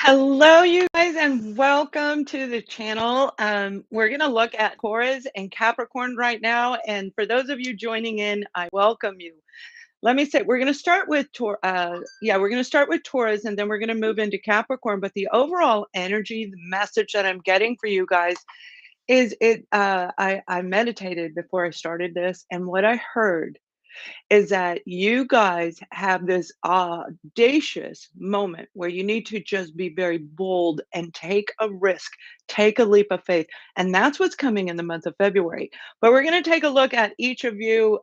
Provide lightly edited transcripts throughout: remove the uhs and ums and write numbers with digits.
Hello, you guys, and welcome to the channel. We're going to look at Taurus and Capricorn right now. And for those of you joining in, I welcome you. Let me say, we're going to start with we're going to start with Taurus, and then we're going to move into Capricorn. But the overall energy, the message that I'm getting for you guys is it. I meditated before I started this, and what I heard is that you guys have this audacious moment where you need to just be very bold and take a risk, take a leap of faith. And that's what's coming in the month of February. But we're going to take a look at each of you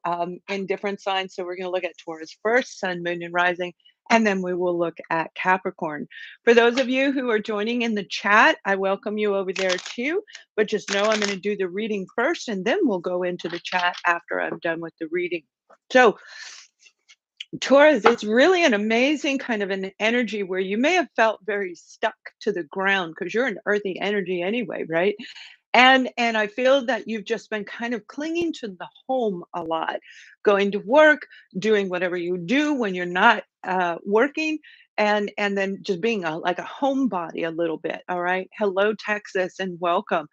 in different signs. So we're going to look at Taurus first, Sun, Moon, and Rising. And then we will look at Capricorn. For those of you who are joining in the chat, I welcome you over there too. But just know I'm going to do the reading first, and then we'll go into the chat after I'm done with the reading. So, Taurus, it's really an amazing kind of an energy where you may have felt very stuck to the ground because you're an earthy energy anyway, right? And I feel that you've just been kind of clinging to the home a lot, going to work, doing whatever you do when you're not working, and then just being like a homebody a little bit. All right. Hello, Texas, and welcome.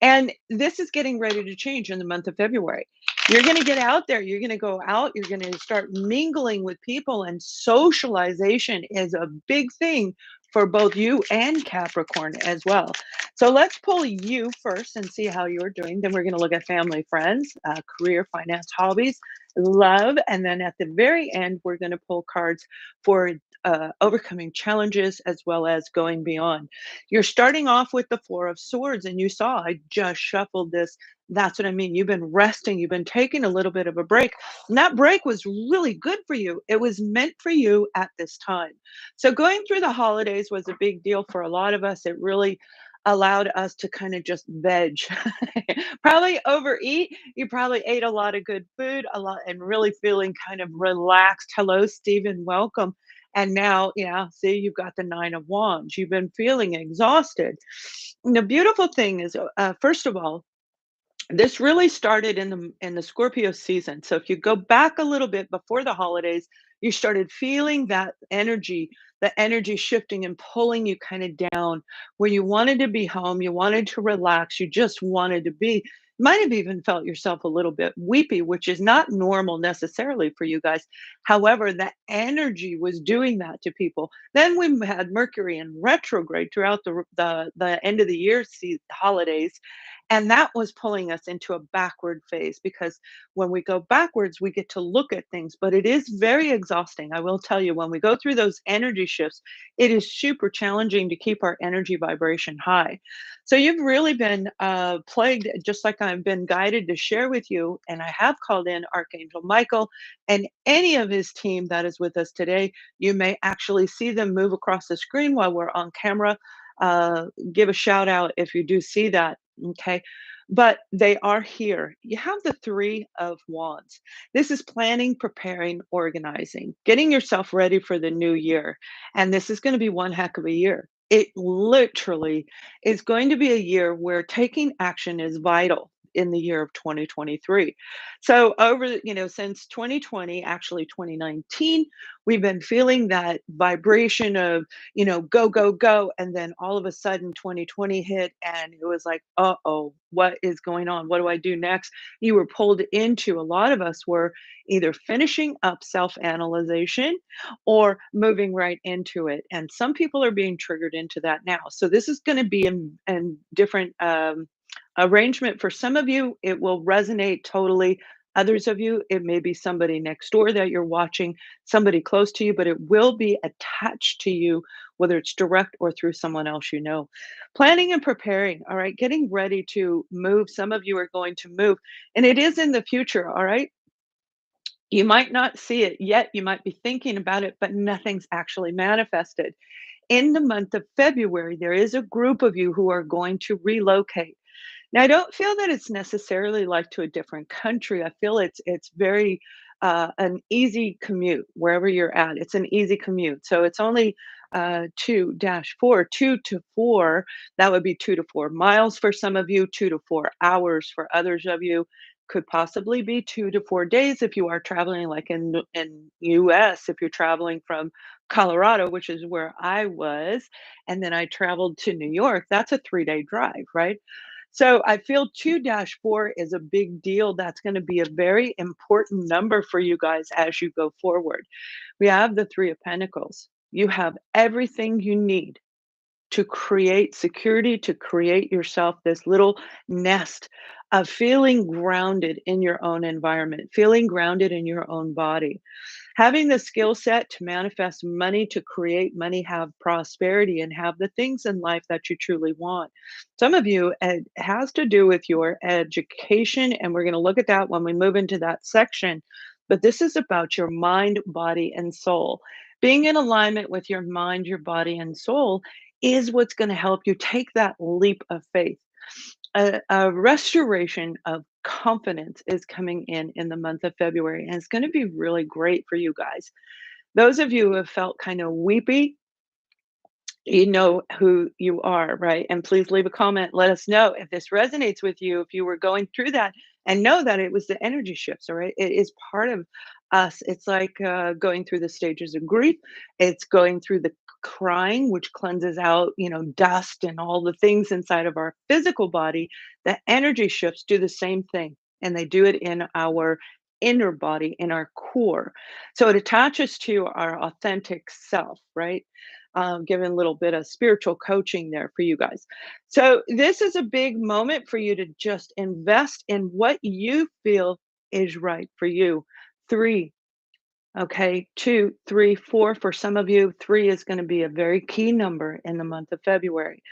And this is getting ready to change in the month of February. You're going to get out there. You're going to go out. You're going to start mingling with people, and socialization is a big thing for both you and Capricorn as well. So let's pull you first and see how you're doing. Then we're going to look at family, friends, career, finance, hobbies, love. And then at the very end, we're going to pull cards for overcoming challenges as well as going beyond. You're starting off with the Four of Swords, and you saw I just shuffled this. That's what I mean. You've been resting, you've been taking a little bit of a break. And that break was really good for you. It was meant for you at this time. So, going through the holidays was a big deal for a lot of us. It really allowed us to kind of just veg, probably overeat. You probably ate a lot of good food, a lot, and really feeling kind of relaxed. Hello, Stephen. Welcome. And now, yeah, see, you've got the Nine of Wands. You've been feeling exhausted. And the beautiful thing is, first of all, this really started in the Scorpio season. So if you go back a little bit before the holidays, you started feeling that energy, the energy shifting and pulling you kind of down where you wanted to be home, you wanted to relax, you just wanted to be. Might have even felt yourself a little bit weepy, which is not normal necessarily for you guys. However, the energy was doing that to people. Then we had Mercury in retrograde throughout the end of the year, holidays, and that was pulling us into a backward phase because when we go backwards, we get to look at things, but it is very exhausting. I will tell you, when we go through those energy shifts, it is super challenging to keep our energy vibration high. So you've really been plagued, just like I've been guided to share with you. And I have called in Archangel Michael and any of his team that is with us today. You may actually see them move across the screen while we're on camera. Give a shout out if you do see that. Okay. But they are here. You have the Three of Wands. This is planning, preparing, organizing, getting yourself ready for the new year. And this is going to be one heck of a year. It literally is going to be a year where taking action is vital in the year of 2023. So since 2020, actually 2019, we've been feeling that vibration of, go, go, go. And then all of a sudden 2020 hit and it was like, uh-oh, what is going on? What do I do next? You were pulled into, a lot of us were either finishing up self-analyzation or moving right into it. And some people are being triggered into that now. So this is going to be in different arrangement. For some of you, it will resonate totally. Others of you, it may be somebody next door that you're watching, somebody close to you, but it will be attached to you, whether it's direct or through someone else you know. Planning and preparing, all right, getting ready to move. Some of you are going to move, and it is in the future, all right? You might not see it yet. You might be thinking about it, but nothing's actually manifested. In the month of February, there is a group of you who are going to relocate. Now, I don't feel that it's necessarily like to a different country. I feel it's very an easy commute wherever you're at. It's an easy commute. So it's only 2-4, 2 to 4. That would be 2 to 4 miles for some of you, 2 to 4 hours for others of you. could possibly be 2 to 4 days if you are traveling, like in US, if you're traveling from Colorado, which is where I was, and then I traveled to New York. That's a 3-day drive, right? So I feel 2-4 is a big deal. That's going to be a very important number for you guys as you go forward. We have the Three of Pentacles. You have everything you need to create security, to create yourself this little nest of feeling grounded in your own environment, feeling grounded in your own body. Having the skill set to manifest money, to create money, have prosperity, and have the things in life that you truly want. Some of you, it has to do with your education, and we're going to look at that when we move into that section. But this is about your mind, body, and soul. Being in alignment with your mind, your body, and soul is what's going to help you take that leap of faith. A restoration of confidence is coming in the month of February, and it's going to be really great for you guys. Those of you who have felt kind of weepy, you know who you are, right? And please leave a comment. Let us know if this resonates with you, if you were going through that, and know that it was the energy shifts, all right? It is part of us. It's like going through the stages of grief. It's going through the crying, which cleanses out, dust and all the things inside of our physical body. The energy shifts do the same thing, and they do it in our inner body, in our core. So it attaches to our authentic self, right? Giving a little bit of spiritual coaching there for you guys. So this is a big moment for you to just invest in what you feel is right for you. 3, okay, 2, 3, 4. For some of you, 3 is going to be a very key number in the month of February.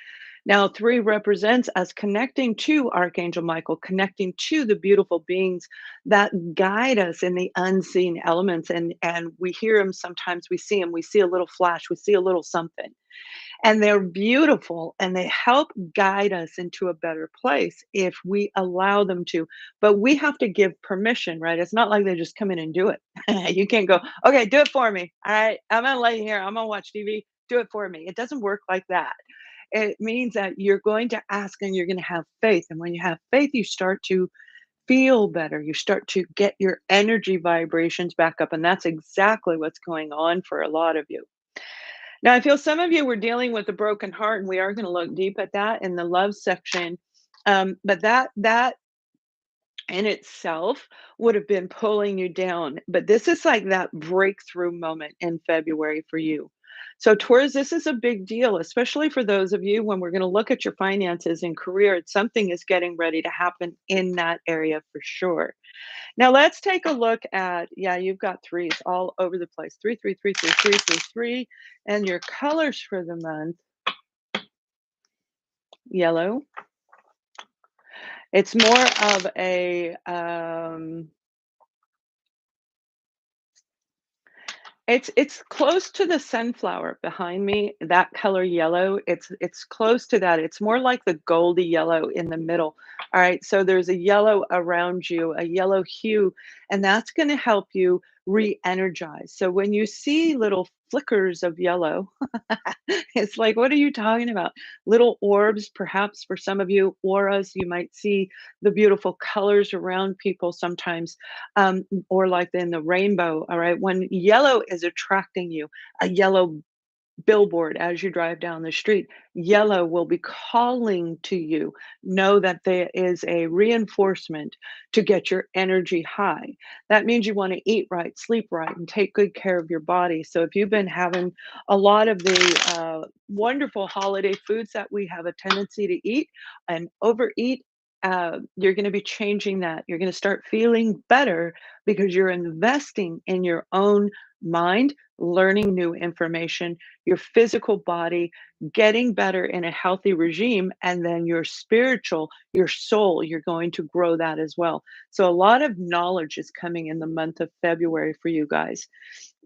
Now, 3 represents us connecting to Archangel Michael, connecting to the beautiful beings that guide us in the unseen elements. And we hear them sometimes, we see them, we see a little flash, we see a little something. And they're beautiful and they help guide us into a better place if we allow them to. But we have to give permission, right? It's not like they just come in and do it. You can't go, okay, do it for me. All right, I'm going to lay here, I'm going to watch TV, do it for me. It doesn't work like that. It means that you're going to ask and you're going to have faith. And when you have faith, you start to feel better. You start to get your energy vibrations back up. And that's exactly what's going on for a lot of you. Now, I feel some of you were dealing with a broken heart, and we are going to look deep at that in the love section. But that in itself would have been pulling you down. But this is like that breakthrough moment in February for you. So, Taurus, this is a big deal, especially for those of you when we're going to look at your finances and career. Something is getting ready to happen in that area for sure. Now, let's take a look at, yeah, you've got threes all over the place. 3, 3, 3, 3, 3, 3, 3. And your colors for the month, yellow. It's more of a it's close to the sunflower behind me, that color yellow. It's close to that. It's more like the goldy yellow in the middle. All right, so there's a yellow around you, a yellow hue, and that's going to help you re-energize. So when you see little flickers of yellow, it's like, what are you talking about? Little orbs, perhaps for some of you, auras. You might see the beautiful colors around people sometimes, or like in the rainbow. All right. When yellow is attracting you, a yellow billboard as you drive down the street, yellow will be calling to you. Know that there is a reinforcement to get your energy high. That means you want to eat right, sleep right, and take good care of your body. So if you've been having a lot of the wonderful holiday foods that we have a tendency to eat and overeat, you're going to be changing that. You're going to start feeling better because you're investing in your own mind, learning new information, your physical body, getting better in a healthy regime, and then your spiritual, your soul, you're going to grow that as well. So a lot of knowledge is coming in the month of February for you guys.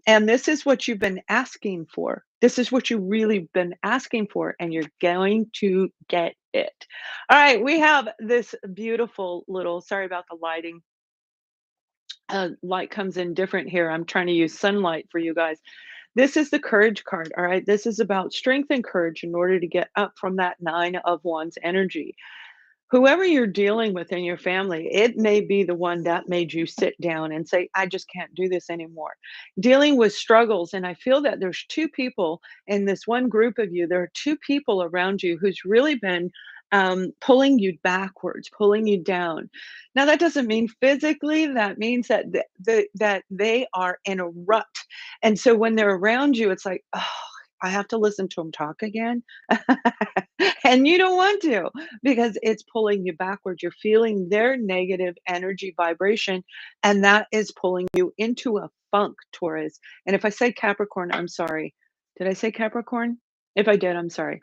And this is what you've been asking for. This is what you really been asking for, and you're going to get it. All right, we have this beautiful little, sorry about the lighting. Light comes in different here. I'm trying to use sunlight for you guys. This is the courage card. All right. This is about strength and courage in order to get up from that 9 of Wands energy. Whoever you're dealing with in your family, it may be the one that made you sit down and say, I just can't do this anymore. Dealing with struggles. And I feel that there's two people in this one group of you, there are two people around you who's really been pulling you backwards, pulling you down. Now, that doesn't mean physically, that means that, that they are in a rut. And so when they're around you, it's like, oh, I have to listen to them talk again. And you don't want to because it's pulling you backwards. You're feeling their negative energy vibration, and that is pulling you into a funk, Taurus. And if I say Capricorn, I'm sorry. Did I say Capricorn? If I did, I'm sorry.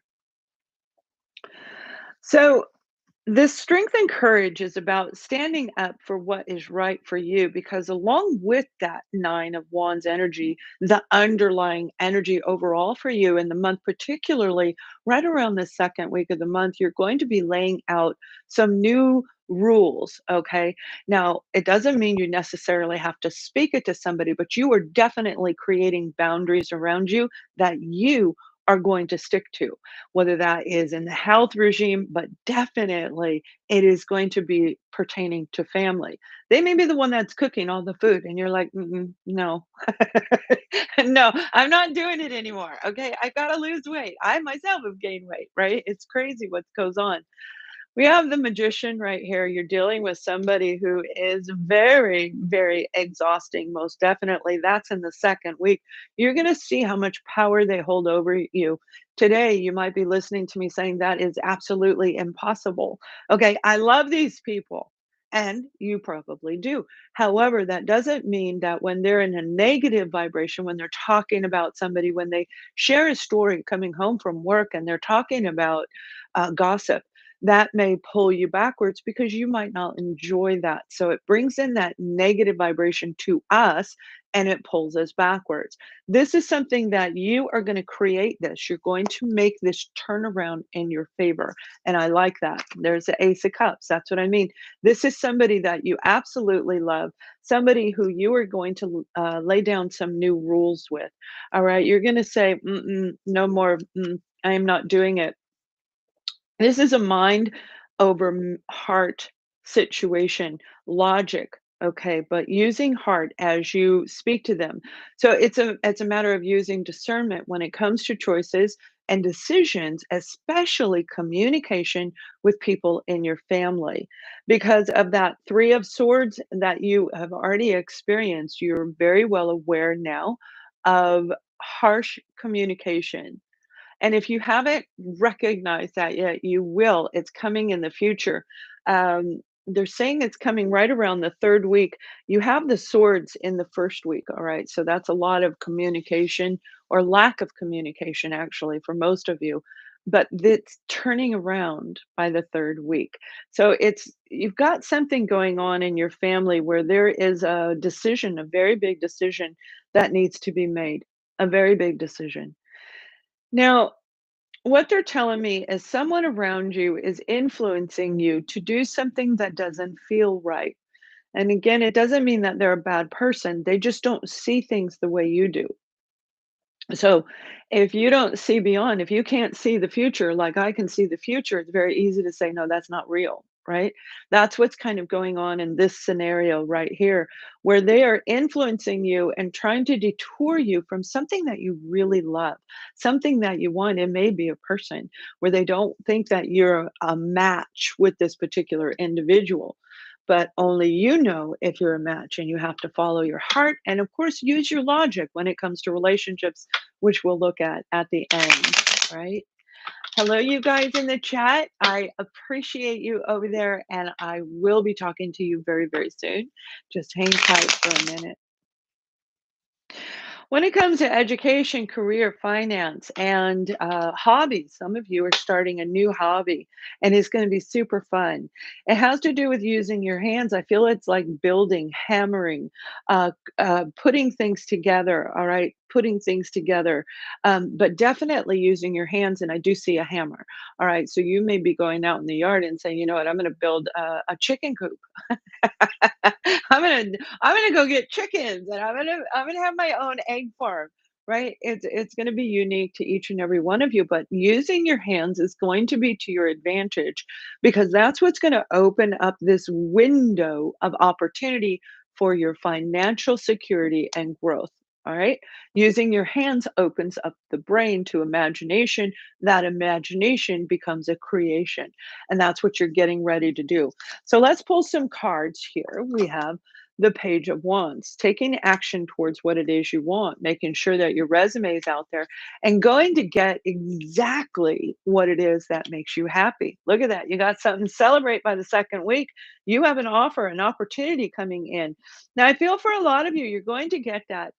So, this strength and courage is about standing up for what is right for you because, along with that Nine of Wands energy, the underlying energy overall for you in the month, particularly right around the second week of the month, you're going to be laying out some new rules. Okay. Now, it doesn't mean you necessarily have to speak it to somebody, but you are definitely creating boundaries around you that you are going to stick to, whether that is in the health regime, but definitely it is going to be pertaining to family. They may be the one that's cooking all the food, and you're like, "Mm-mm, no, no, I'm not doing it anymore. Okay, I gotta lose weight. I myself have gained weight, right? It's crazy what goes on. We have the magician right here. You're dealing with somebody who is very, very exhausting, most definitely. That's in the second week. You're going to see how much power they hold over you. Today, you might be listening to me saying that is absolutely impossible. Okay, I love these people. And you probably do. However, that doesn't mean that when they're in a negative vibration, when they're talking about somebody, when they share a story coming home from work and they're talking about gossip, that may pull you backwards because you might not enjoy that. So it brings in that negative vibration to us and it pulls us backwards. This is something that you are going to create this. You're going to make this turnaround in your favor. And I like that. There's the Ace of Cups. That's what I mean. This is somebody that you absolutely love, somebody who you are going to lay down some new rules with. All right. You're going to say, mm-mm, no more. I am not doing it. This is a mind over heart situation, logic, okay, but using heart as you speak to them. So it's a matter of using discernment when it comes to choices and decisions, especially communication with people in your family. Because of that 3 of swords that you have already experienced, you're very well aware now of harsh communication, and if you haven't recognized that yet, you will. It's coming in the future. They're saying it's coming right around the third week. You have the swords in the first week, all right? So that's a lot of communication or lack of communication, actually, for most of you. But it's turning around by the third week. So it's you've got something going on in your family where there is a decision, a very big decision that needs to be made, a very big decision. Now, what they're telling me is someone around you is influencing you to do something that doesn't feel right. And again, it doesn't mean that they're a bad person. They just don't see things the way you do. So if you don't see beyond, if you can't see the future like I can see the future, it's very easy to say, no, that's not real, right? That's what's kind of going on in this scenario right here, where they are influencing you and trying to detour you from something that you really love, something that you want. It may be a person where they don't think that you're a match with this particular individual. But only you know if you're a match, and you have to follow your heart. And of course, use your logic when it comes to relationships, which we'll look at the end, right? Hello, you guys in the chat. I appreciate you over there, and I will be talking to you very, very soon. Just hang tight for a minute. When it comes to education, career, finance, and hobbies, some of you are starting a new hobby and it's going to be super fun. It has to do with using your hands. I feel it's like building, hammering, putting things together. All right. Putting things together, but definitely using your hands. And I do see a hammer. All right. So you may be going out in the yard and saying, you know what, I'm going to build a chicken coop. I'm gonna I'm gonna go get chickens and I'm gonna have my own egg farm, right? It's going to be unique to each and every one of you, but using your hands is going to be to your advantage because that's what's going to open up this window of opportunity for your financial security and growth. All right. Using your hands opens up the brain to imagination. That imagination becomes a creation. And that's what you're getting ready to do. So let's pull some cards here. We have the Page of Wands, taking action towards what it is you want, making sure that your resume is out there and going to get exactly what it is that makes you happy. Look at that. You got something to celebrate by the second week. You have an offer, an opportunity coming in. Now, I feel for a lot of you, you're going to get that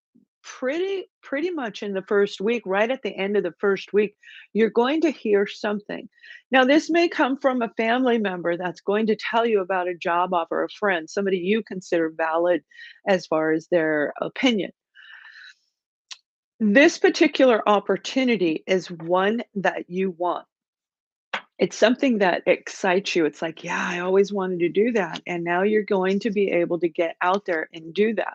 pretty much in the first week, right at the end of the first week, you're going to hear something. Now, this may come from a family member that's going to tell you about a job offer, a friend, somebody you consider valid as far as their opinion. This particular opportunity is one that you want. It's something that excites you. It's like, yeah, I always wanted to do that. And now you're going to be able to get out there and do that.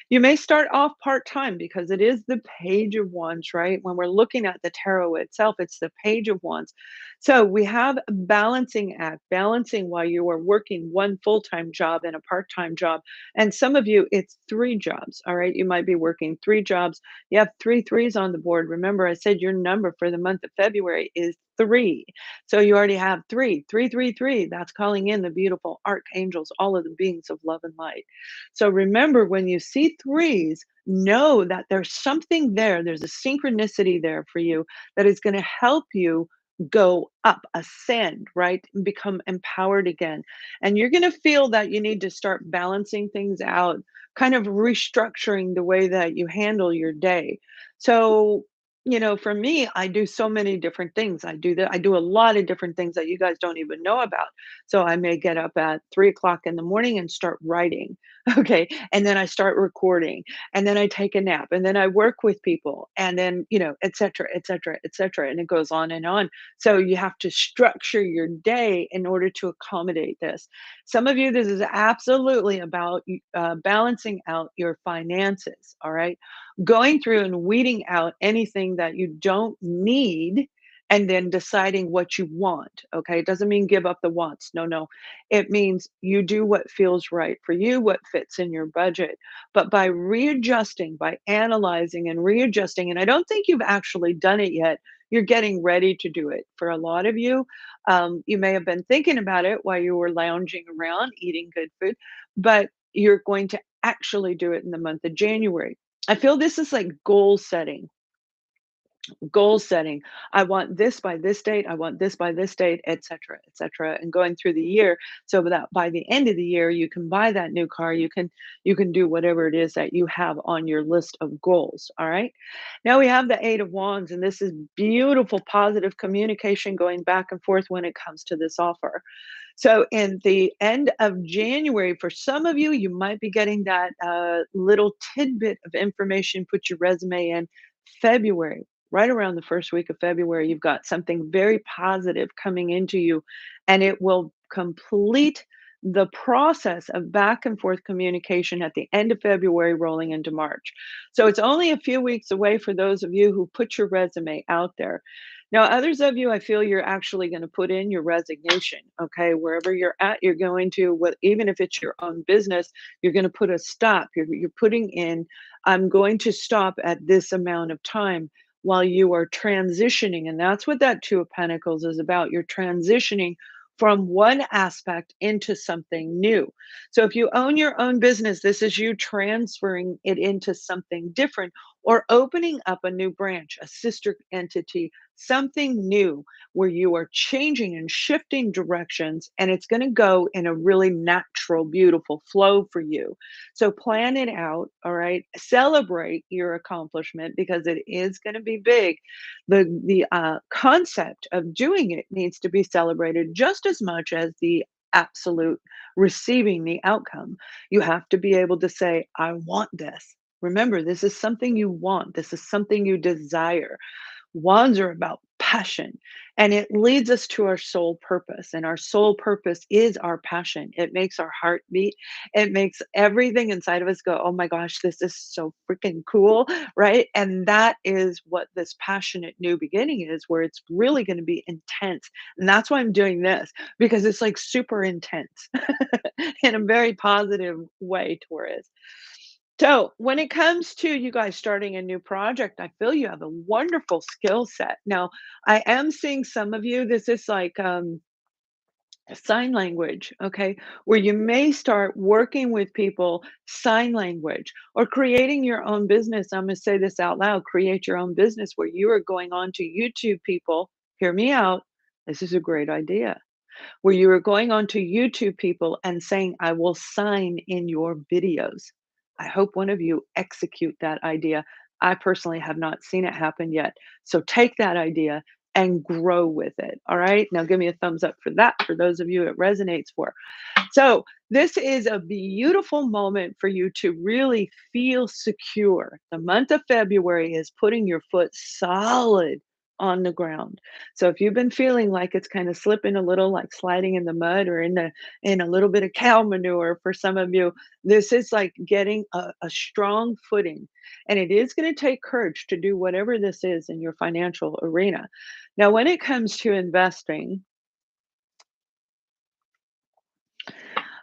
You may start off part-time because it is the Page of Wands, right? When we're looking at the tarot itself, it's the Page of Wands. So we have a balancing act, balancing while you are working one full-time job and a part-time job. And some of you, it's three jobs, all right? You might be working three jobs. You have three threes on the board. Remember, I said your number for the month of February is three. So you already have three, three, three, three. That's calling in the beautiful archangels, all of the beings of love and light. So remember, when you see threes, know that there's something there. There's a synchronicity there for you that is going to help you go up, ascend, right? And become empowered again. And you're going to feel that you need to start balancing things out, kind of restructuring the way that you handle your day. So, for me, I do so many different things. I do a lot of different things that you guys don't even know about. So I may get up at 3 o'clock in the morning and start writing. Okay. And then I start recording and then I take a nap and then I work with people and then, et cetera, et cetera, et cetera. And it goes on and on. So you have to structure your day in order to accommodate this. Some of you, this is absolutely about balancing out your finances. All right. Going through and weeding out anything that you don't need and then deciding what you want. Okay. It doesn't mean give up the wants. No, no. It means you do what feels right for you, what fits in your budget. But by readjusting, by analyzing and readjusting, and I don't think you've actually done it yet, you're getting ready to do it. For a lot of you, you may have been thinking about it while you were lounging around eating good food, but you're going to actually do it in the month of January. I feel this is like goal setting. I want this by this date. I want this by this date, et cetera, and going through the year so that by the end of the year, you can buy that new car. You can do whatever it is that you have on your list of goals. All right. Now we have the Eight of Wands, and this is beautiful, positive communication going back and forth when it comes to this offer. So, in the end of January, for some of you, you might be getting that little tidbit of information. Put your resume in February, right around the first week of February. You've got something very positive coming into you, and it will complete the process of back and forth communication at the end of February, rolling into March. So, it's only a few weeks away for those of you who put your resume out there. Now, others of you, I feel you're actually going to put in your resignation. Okay, wherever you're at, you're going to, even if it's your own business, you're going to put a stop. You're putting in, I'm going to stop at this amount of time while you are transitioning. And that's what that Two of Pentacles is about. You're transitioning from one aspect into something new. So if you own your own business, this is you transferring it into something different or opening up a new branch, a sister entity, something new where you are changing and shifting directions, and it's going to go in a really natural, beautiful flow for you. So plan it out, all right? Celebrate your accomplishment because it is going to be big. The concept of doing it needs to be celebrated just as much as the absolute receiving the outcome. You have to be able to say, I want this. Remember, this is something you want. This is something you desire. Wands are about passion, and it leads us to our soul purpose, and our soul purpose is our passion. It makes our heart beat. It makes everything inside of us go, "Oh my gosh, this is so freaking cool," right? And that is what this passionate new beginning is, where it's really gonna be intense, and that's why I'm doing this, because it's, like, super intense in a very positive way, Taurus. So, when it comes to you guys starting a new project, I feel you have a wonderful skill set. Now, I am seeing some of you, this is like sign language, okay, where you may start working with people, sign language, or creating your own business. I'm going to say this out loud, create your own business where you are going on to YouTube people. Hear me out. This is a great idea where you are going on to YouTube people and saying, I will sign in your videos. I hope one of you execute that idea. I personally have not seen it happen yet. So take that idea and grow with it. All right. Now give me a thumbs up for that, for those of you it resonates for. So, this is a beautiful moment for you to really feel secure. The month of February is putting your foot solid on the ground. So if you've been feeling like it's kind of slipping a little, like sliding in the mud or in a little bit of cow manure for some of you, this is like getting a strong footing. And it is going to take courage to do whatever this is in your financial arena. Now, when it comes to investing,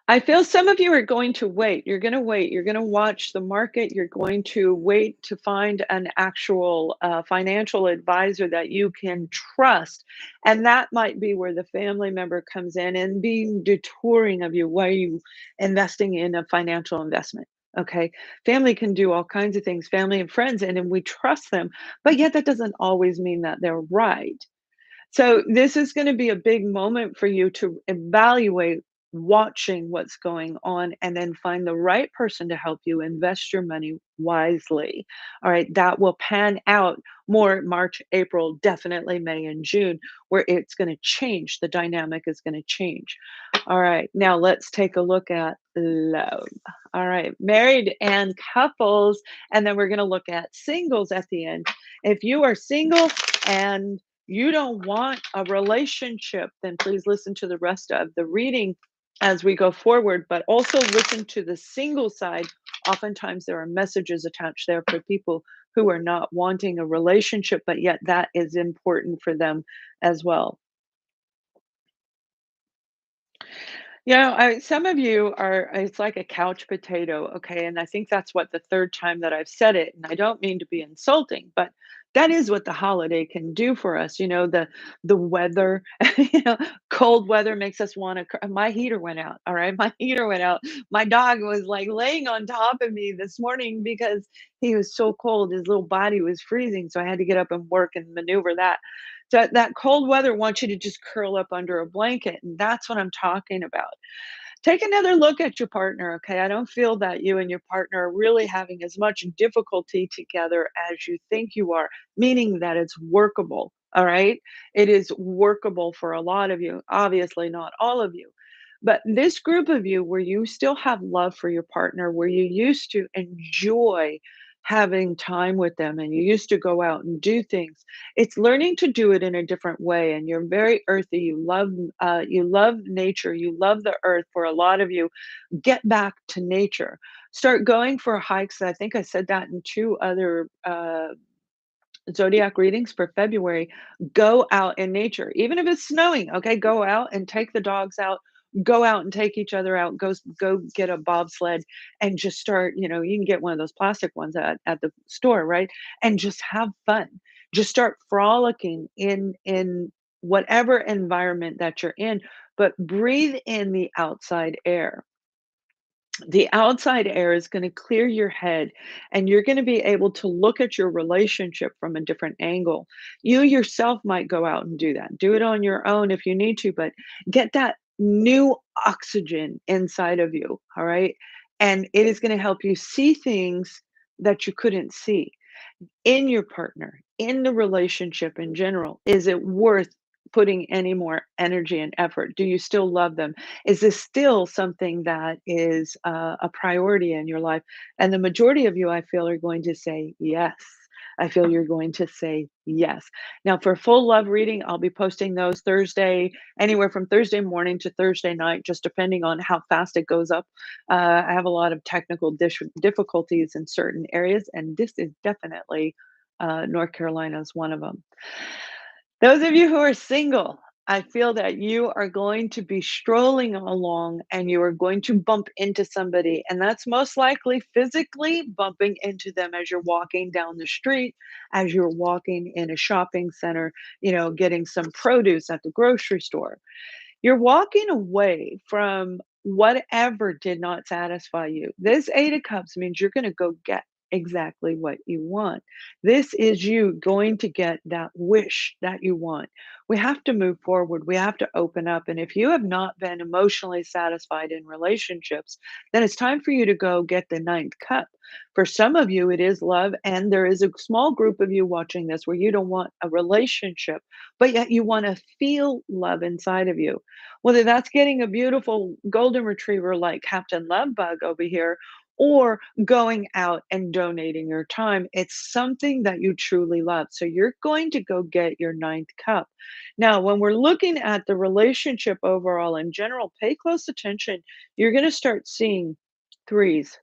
I feel some of you are going to wait. You're going to wait. You're going to watch the market. You're going to wait to find an actual financial advisor that you can trust. And that might be where the family member comes in and being detouring of you. Why are you investing in a financial investment? Okay. Family can do all kinds of things, family and friends, and we trust them. But yet, that doesn't always mean that they're right. So this is going to be a big moment for you to evaluate watching what's going on and then find the right person to help you invest your money wisely. All right, that will pan out more March, April, definitely May and June, where it's going to change. The dynamic is going to change. All right, now let's take a look at love. All right, married and couples, and then we're going to look at singles at the end. If you are single and you don't want a relationship, then please listen to the rest of the reading as we go forward, but also listen to the single side. Oftentimes, there are messages attached there for people who are not wanting a relationship, but yet that is important for them as well. You know, some of you are, it's like a couch potato, okay? And I think that's what the third time that I've said it. And I don't mean to be insulting, but that is what the holiday can do for us. You know, the weather, you know, cold weather makes us want to. My heater went out. All right, my heater went out. My dog was like laying on top of me this morning because he was so cold. His little body was freezing, so I had to get up and work and maneuver that. So that cold weather wants you to just curl up under a blanket, and that's what I'm talking about. Take another look at your partner, okay? I don't feel that you and your partner are really having as much difficulty together as you think you are, meaning that it's workable, all right? It is workable for a lot of you, obviously not all of you. But this group of you where you still have love for your partner, where you used to enjoy having time with them and you used to go out and do things, it's learning to do it in a different way. And you're very earthy. You love nature, you love the earth. For a lot of you, get back to nature, start going for hikes. I think I said that in two other zodiac readings for February. Go out in nature, even if it's snowing. Okay, go out and take the dogs out. Go out and take each other out. Go get a bobsled and just start. You know, you can get one of those plastic ones at the store, right? And just have fun. Just start frolicking in whatever environment that you're in, but breathe in the outside air. The outside air is going to clear your head and you're going to be able to look at your relationship from a different angle. You yourself might go out and do that. Do it on your own if you need to, but get that new oxygen inside of you. All right. And it is going to help you see things that you couldn't see in your partner, in the relationship in general. Is it worth putting any more energy and effort? Do you still love them? Is this still something that is a priority in your life? And the majority of you, I feel, are going to say yes. I feel you're going to say yes. Now, for full love reading, I'll be posting those Thursday, anywhere from Thursday morning to Thursday night, just depending on how fast it goes up. I have a lot of technical difficulties in certain areas, and this is definitely North Carolina is one of them. Those of you who are single, I feel that you are going to be strolling along and you are going to bump into somebody, and that's most likely physically bumping into them as you're walking down the street, as you're walking in a shopping center, getting some produce at the grocery store. You're walking away from whatever did not satisfy you. This Eight of Cups means you're going to go get exactly what you want. This is you going to get that wish that you want. We have to move forward. We have to open up. And if you have not been emotionally satisfied in relationships, then it's time for you to go get the ninth cup. For some of you, it is love. And there is a small group of you watching this where you don't want a relationship, but yet you want to feel love inside of you. Whether that's getting a beautiful golden retriever like Captain Lovebug over here, or going out and donating your time, it's something that you truly love. So you're going to go get your ninth cup. Now, when we're looking at the relationship overall in general, pay close attention. You're going to start seeing threes.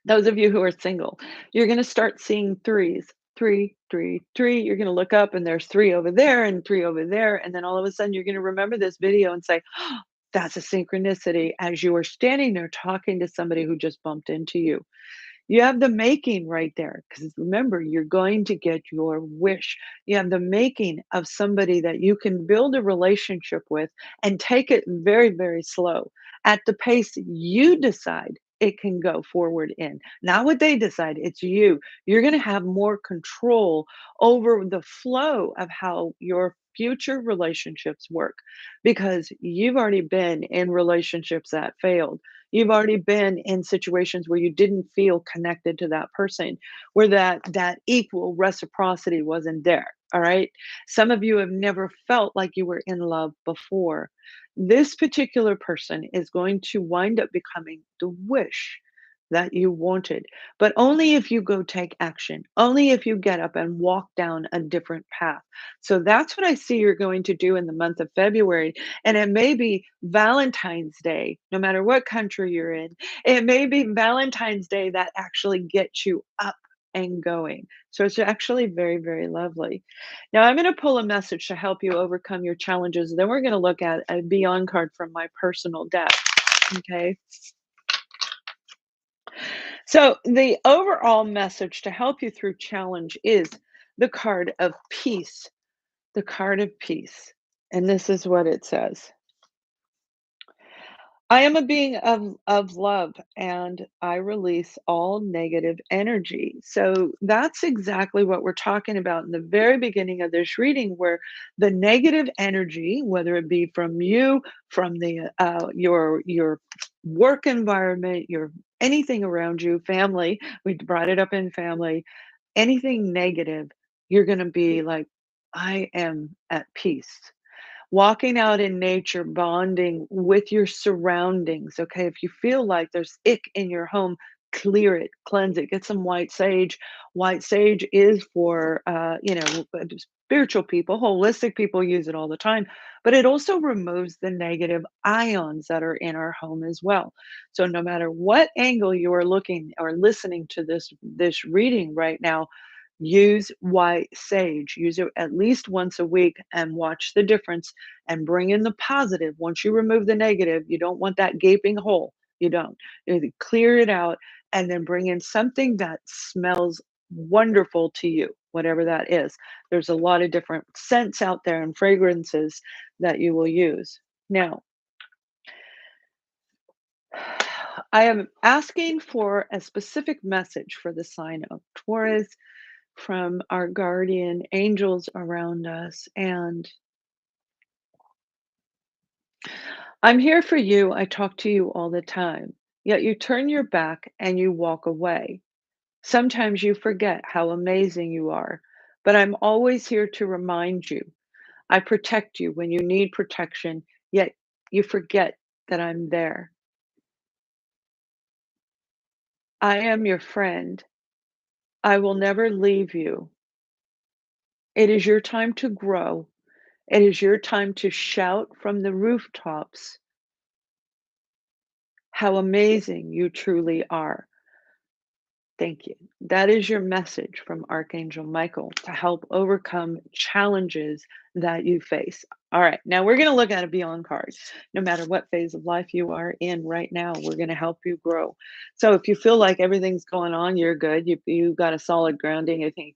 Those of you who are single, you're going to start seeing threes. Three, three, three. You're going to look up and there's three over there and three over there. And then all of a sudden, you're going to remember this video and say, oh, that's a synchronicity as you are standing there talking to somebody who just bumped into you. You have the making right there because remember, you're going to get your wish. You have the making of somebody that you can build a relationship with and take it very, very slow at the pace you decide it can go forward in. Not what they decide, it's you. You're going to have more control over the flow of how your future relationships work because you've already been in relationships that failed. You've already been in situations where you didn't feel connected to that person, where that equal reciprocity wasn't there. All right. Some of you have never felt like you were in love before. This particular person is going to wind up becoming the wish that you wanted, but only if you go take action, only if you get up and walk down a different path. So that's what I see you're going to do in the month of February. And it may be Valentine's Day, no matter what country you're in. It may be Valentine's Day that actually gets you up and going. So it's actually very, very lovely. Now, I'm going to pull a message to help you overcome your challenges. Then we're going to look at a beyond card from my personal deck. Okay. So the overall message to help you through challenge is the card of peace. The card of peace. And this is what it says. I am a being of love and I release all negative energy. So that's exactly what we're talking about in the very beginning of this reading, where the negative energy, whether it be from you, from the your work environment, your anything around you, family, we brought it up in family, anything negative, you're going to be like, I am at peace. Walking out in nature, bonding with your surroundings, okay? If you feel like there's ick in your home, clear it, cleanse it, get some white sage. White sage is for, spiritual people, holistic people use it all the time, but it also removes the negative ions that are in our home as well. So no matter what angle you are looking or listening to this reading right now, use white sage. Use it at least once a week and watch the difference and bring in the positive. Once you remove the negative, you don't want that gaping hole. You don't. You clear it out and then bring in something that smells wonderful to you, whatever that is. There's a lot of different scents out there and fragrances that you will use. Now, I am asking for a specific message for the sign of Taurus from our guardian angels around us. And I'm here for you. I talk to you all the time. Yet you turn your back and you walk away. Sometimes you forget how amazing you are, but I'm always here to remind you. I protect you when you need protection, yet you forget that I'm there. I am your friend. I will never leave you. It is your time to grow. It is your time to shout from the rooftops how amazing you truly are. Thank you. That is your message from Archangel Michael to help overcome challenges that you face. All right, now we're going to look at a beyond card. No matter what phase of life you are in right now, we're going to help you grow. So if you feel like everything's going on, you're good. You got a solid grounding. I think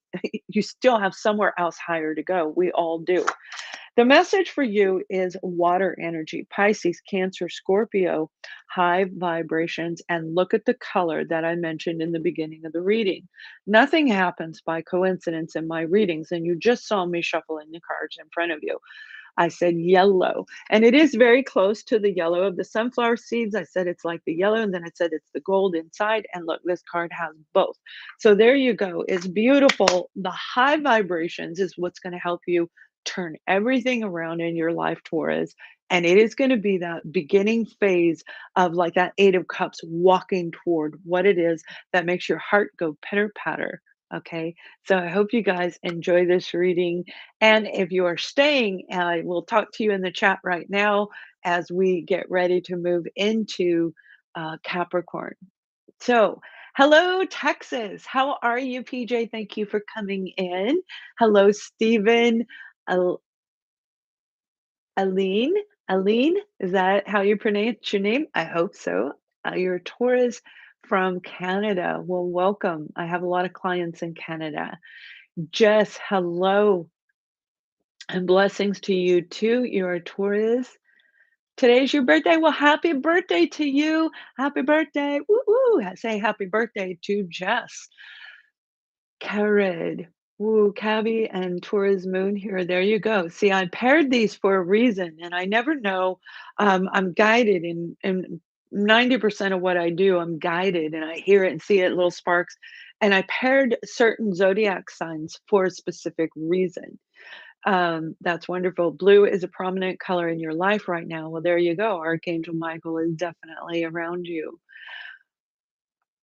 you still have somewhere else higher to go. We all do. The message for you is water energy, Pisces, Cancer, Scorpio, high vibrations, and look at the color that I mentioned in the beginning of the reading. Nothing happens by coincidence in my readings, and you just saw me shuffling the cards in front of you. I said yellow, and it is very close to the yellow of the sunflower seeds. I said it's like the yellow, and then I said it's the gold inside. And look, this card has both. So there you go. It's beautiful. The high vibrations is what's going to help you turn everything around in your life, Taurus. And it is going to be that beginning phase of like that Eight of Cups walking toward what it is that makes your heart go pitter patter. Okay. So I hope you guys enjoy this reading. And if you are staying, I will talk to you in the chat right now as we get ready to move into Capricorn. So, hello, Texas. How are you, PJ? Thank you for coming in. Hello, Stephen. Al- Aline. Aline, is that how you pronounce your name? I hope so. You're a Taurus from Canada. Well, welcome. I have a lot of clients in Canada. Jess, hello. And blessings to you too. You're a Taurus. Today's your birthday. Well, happy birthday to you. Happy birthday. Woo woo. Say happy birthday to Jess. Carrid. Woo, Cabby and Taurus moon here. There you go. See, I paired these for a reason, and I never know. I'm guided in 90% of what I do. I'm guided and I hear it and see it, little sparks. And I paired certain zodiac signs for a specific reason. That's wonderful. Blue is a prominent color in your life right now. Well, there you go. Archangel Michael is definitely around you.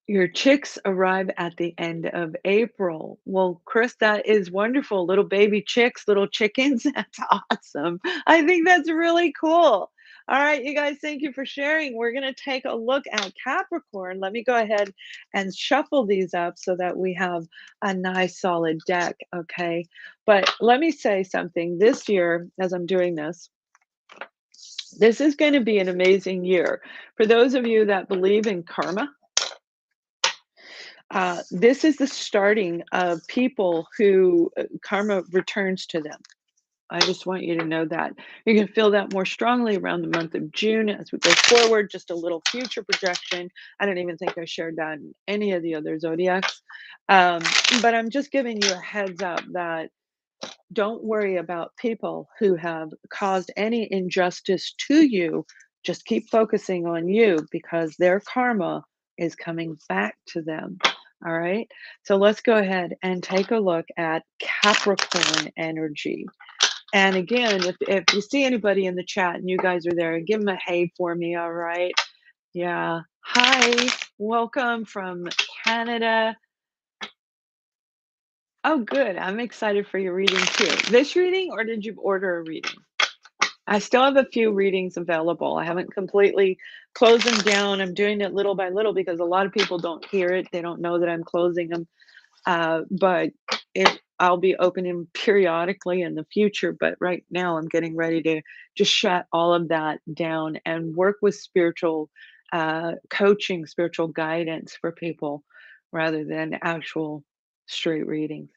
Your chicks arrive at the end of April. Well, Chris, that is wonderful. Little baby chicks, little chickens. That's awesome. I think that's really cool. All right, you guys, thank you for sharing. We're going to take a look at Capricorn. Let me go ahead and shuffle these up so that we have a nice solid deck. Okay. But let me say something. This year, as I'm doing this is going to be an amazing year. For those of you that believe in karma, this is the starting of people who karma returns to them. I just want you to know that. You're going to feel that more strongly around the month of June as we go forward. Just a little future projection. I don't even think I shared that in any of the other zodiacs. But I'm just giving you a heads up that don't worry about people who have caused any injustice to you. Just keep focusing on you because their karma is coming back to them. All right. So let's go ahead and take a look at Capricorn energy. And again, if you see anybody in the chat and you guys are there, give them a hey for me. All right. Yeah. Hi. Welcome from Canada. Oh, good. I'm excited for your reading too. This reading, or did you order a reading? I still have a few readings available. I haven't completely closed them down. I'm doing it little by little because a lot of people don't hear it. They don't know that I'm closing them. But I'll be opening periodically in the future. But right now, I'm getting ready to just shut all of that down and work with spiritual coaching, spiritual guidance for people rather than actual straight readings.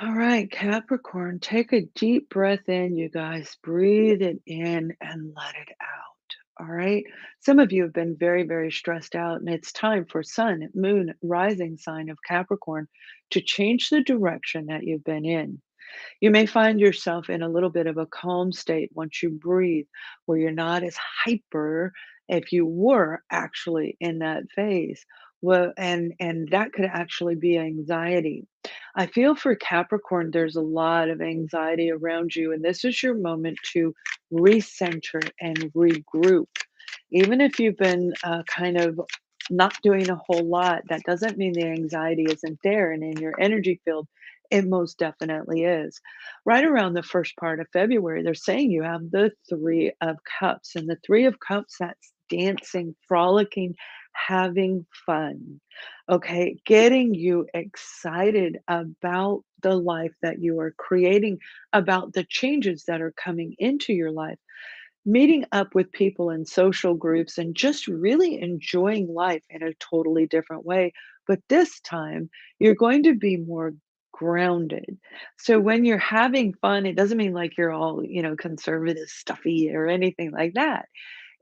All right, Capricorn, take a deep breath in, you guys. Breathe it in and let it out. All right. Some of you have been very, very stressed out, and it's time for Sun, Moon, rising sign of Capricorn to change the direction that you've been in. You may find yourself in a little bit of a calm state once you breathe, where you're not as hyper if you were actually in that phase. Well, and that could actually be anxiety. I feel for Capricorn, there's a lot of anxiety around you, and this is your moment to recenter and regroup. Even if you've been kind of not doing a whole lot, that doesn't mean the anxiety isn't there. And in your energy field, it most definitely is. Right around the first part of February, they're saying you have the Three of Cups. And the Three of Cups, that's dancing, frolicking, having fun. Okay. Getting you excited about the life that you are creating, about the changes that are coming into your life, meeting up with people in social groups and just really enjoying life in a totally different way. But this time, you're going to be more grounded. So when you're having fun, it doesn't mean like you're all, conservative, stuffy, or anything like that.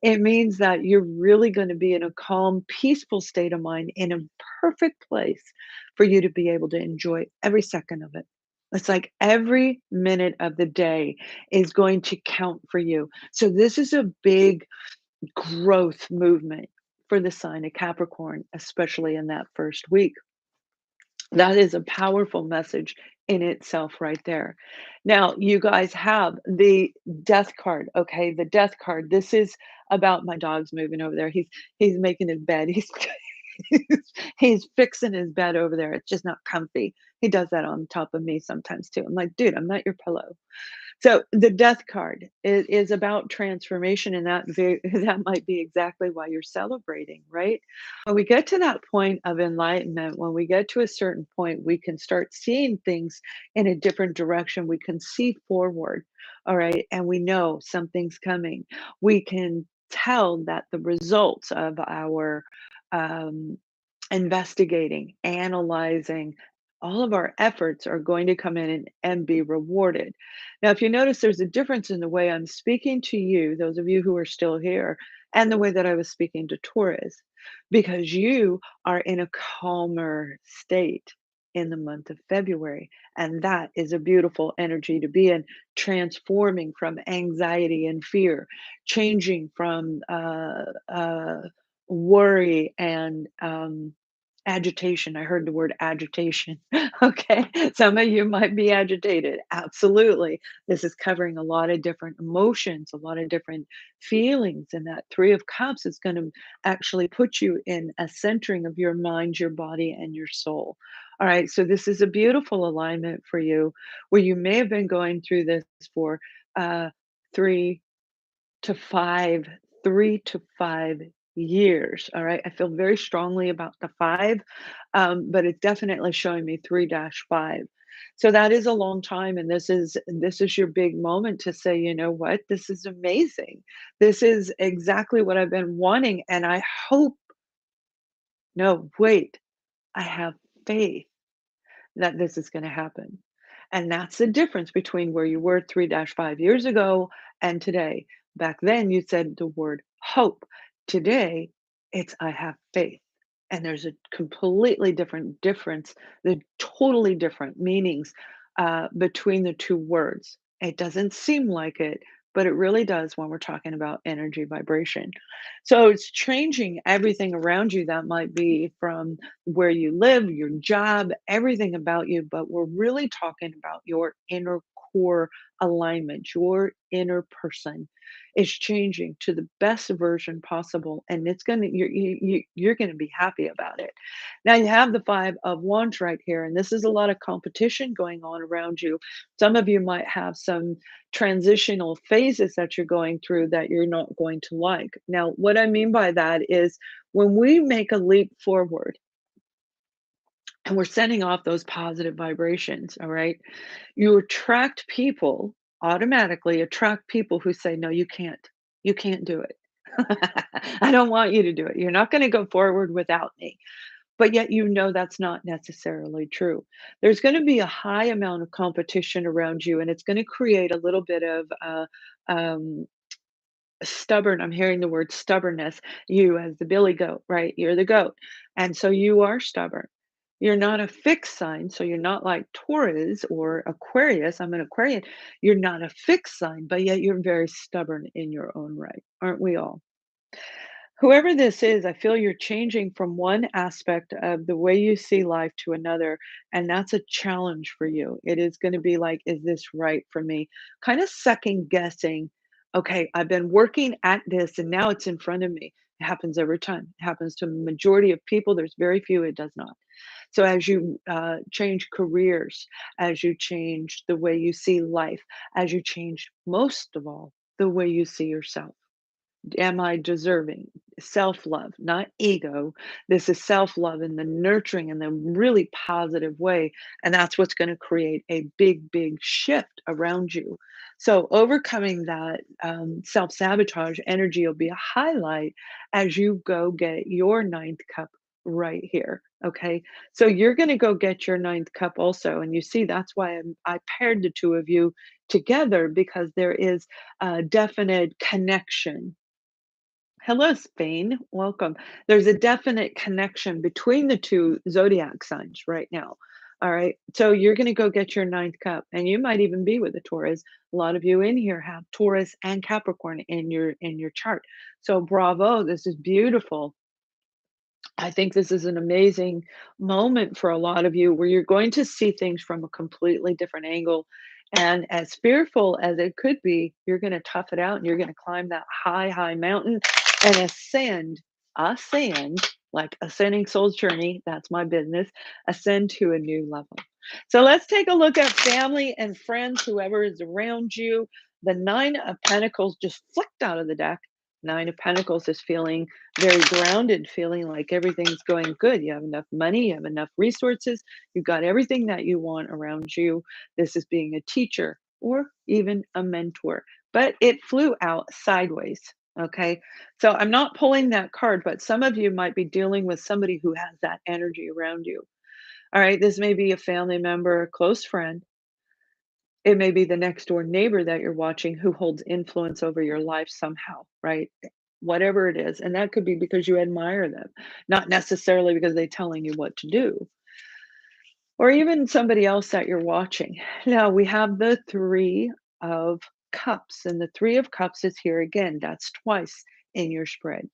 It means that you're really going to be in a calm, peaceful state of mind in a perfect place for you to be able to enjoy every second of it. It's like every minute of the day is going to count for you. So, this is a big growth movement for the sign of Capricorn, especially in that first week. That is a powerful message in itself right there. Now, you guys have the death card, okay? The death card. This is about my dog's moving over there. He's making his bed. He's fixing his bed over there. It's just not comfy. He does that on top of me sometimes too. I'm like, dude, I'm not your pillow. So the death card is about transformation, and that that might be exactly why you're celebrating, right? When we get to that point of enlightenment, when we get to a certain point, we can start seeing things in a different direction. We can see forward, all right, and we know something's coming. We can tell that the results of our um, investigating, analyzing, all of our efforts are going to come in and be rewarded. Now, if you notice, there's a difference in the way I'm speaking to you, those of you who are still here, and the way that I was speaking to Taurus, because you are in a calmer state in the month of February. And that is a beautiful energy to be in, transforming from anxiety and fear, changing from worry and agitation. I heard the word agitation. Okay. Some of you might be agitated. Absolutely. This is covering a lot of different emotions, a lot of different feelings. And that Three of Cups is going to actually put you in a centering of your mind, your body, and your soul. All right. So this is a beautiful alignment for you where you may have been going through this for uh, 3 to 5, 3 to 5 years. All right. I feel very strongly about the five, but it's definitely showing me 3-5. So that is a long time. And this is your big moment to say, you know what, this is amazing. This is exactly what I've been wanting. And I hope, no, wait, I have faith that this is going to happen. And that's the difference between where you were 3-5 years ago and today. Back then, you said the word hope. Today, it's I have faith. And there's a completely different difference, the totally different meanings between the two words. It doesn't seem like it, but it really does when we're talking about energy vibration. So it's changing everything around you. That might be from where you live, your job, everything about you, but we're really talking about your inner core alignment, your inner person is changing to the best version possible, and it's gonna you're gonna be happy about it. Now you have the Five of Wands right here, and this is a lot of competition going on around you. Some of you might have some transitional phases that you're going through that you're not going to like. Now, what I mean by that is when we make a leap forward, and we're sending off those positive vibrations, all right? You attract people, automatically attract people who say, "No, you can't. You can't do it. I don't want you to do it. You're not gonna go forward without me." But yet you know that's not necessarily true. There's gonna be a high amount of competition around you, and it's gonna create a little bit of, um, stubborn. I'm hearing the word stubbornness. You as the billy goat, right? You're the goat. And so you are stubborn. You're not a fixed sign, so you're not like Taurus or Aquarius. I'm an Aquarian. You're not a fixed sign, but yet you're very stubborn in your own right. Aren't we all? Whoever this is, I feel you're changing from one aspect of the way you see life to another, and that's a challenge for you. It is going to be like, is this right for me? Kind of second guessing, okay, I've been working at this and now it's in front of me. It happens every time. It happens to a majority of people. There's very few it does not. So as you change careers, as you change the way you see life, as you change most of all the way you see yourself. Am I deserving? Self love, not ego. This is self love in the nurturing and the really positive way. And that's what's going to create a big, big shift around you. So, overcoming that self sabotage energy will be a highlight as you go get your ninth cup right here. Okay. So, you're going to go get your ninth cup also. And you see, that's why I paired the two of you together because there is a definite connection. Hello, Spain. Welcome. There's a definite connection between the two zodiac signs right now. All right. So you're going to go get your ninth cup, and you might even be with a Taurus. A lot of you in here have Taurus and Capricorn in your chart. So bravo. This is beautiful. I think this is an amazing moment for a lot of you where you're going to see things from a completely different angle. And as fearful as it could be, you're going to tough it out and you're going to climb that high, high mountain and ascend, like ascending soul's journey. That's my business. Ascend to a new level. So let's take a look at family and friends, whoever is around you. The Nine of Pentacles just flicked out of the deck. Nine of Pentacles is feeling very grounded, feeling like everything's going good. You have enough money, you have enough resources, you've got everything that you want around you. This is being a teacher or even a mentor, but it flew out sideways. Okay. So I'm not pulling that card, but some of you might be dealing with somebody who has that energy around you. All right. This may be a family member, a close friend. It may be the next door neighbor that you're watching who holds influence over your life somehow, right? Whatever it is. And that could be because you admire them, not necessarily because they're telling you what to do, or even somebody else that you're watching. Now we have the Three of Cups, and the Three of Cups is here again. That's twice in your spread.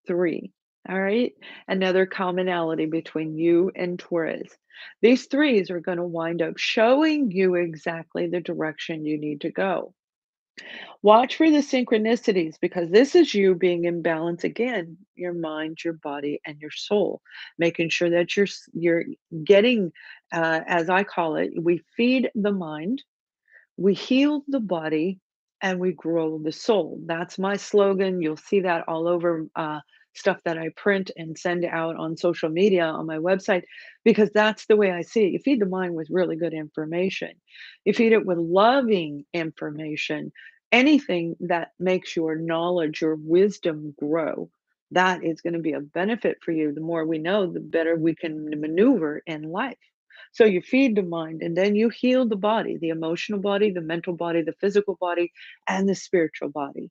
Three. All right. Another commonality between you and Taurus. These threes are going to wind up showing you exactly the direction you need to go. Watch for the synchronicities because this is you being in balance again, your mind, your body, and your soul, making sure that you're getting, as I call it, we feed the mind, we heal the body, and we grow the soul. That's my slogan. You'll see that all over stuff that I print and send out on social media on my website because that's the way I see it. You feed the mind with really good information, you feed it with loving information, anything that makes your knowledge, your wisdom grow. That is going to be a benefit for you. The more we know, the better we can maneuver in life. So you feed the mind and then you heal the body, the emotional body, the mental body, the physical body, and the spiritual body.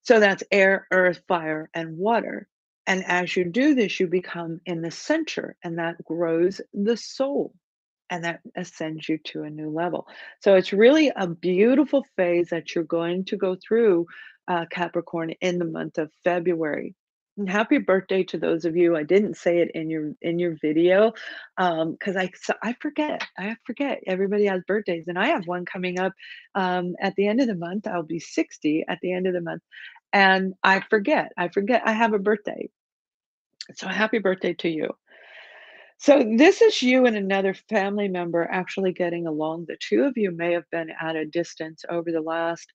So that's air, earth, fire, and water. And as you do this, you become in the center, and that grows the soul and that ascends you to a new level. So it's really a beautiful phase that you're going to go through, Capricorn, in the month of February. And happy birthday to those of you. I didn't say it in your video because I forget. I forget everybody has birthdays, and I have one coming up at the end of the month. I'll be 60 at the end of the month, and I forget. I forget I have a birthday. So happy birthday to you. So this is you and another family member actually getting along. The two of you may have been at a distance over the last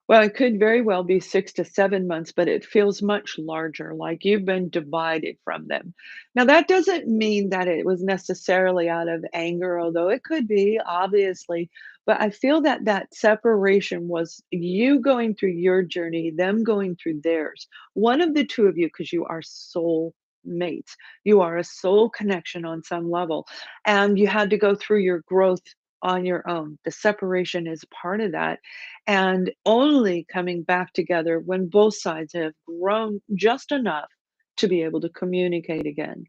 well, it could very well be 6 to 7 months, but it feels much larger, like you've been divided from them. Now, that doesn't mean that it was necessarily out of anger, although it could be, obviously. But I feel that that separation was you going through your journey, them going through theirs. One of the two of you, because you are soul mates, you are a soul connection on some level, and you had to go through your growth on your own. The separation is part of that and only coming back together when both sides have grown just enough to be able to communicate again.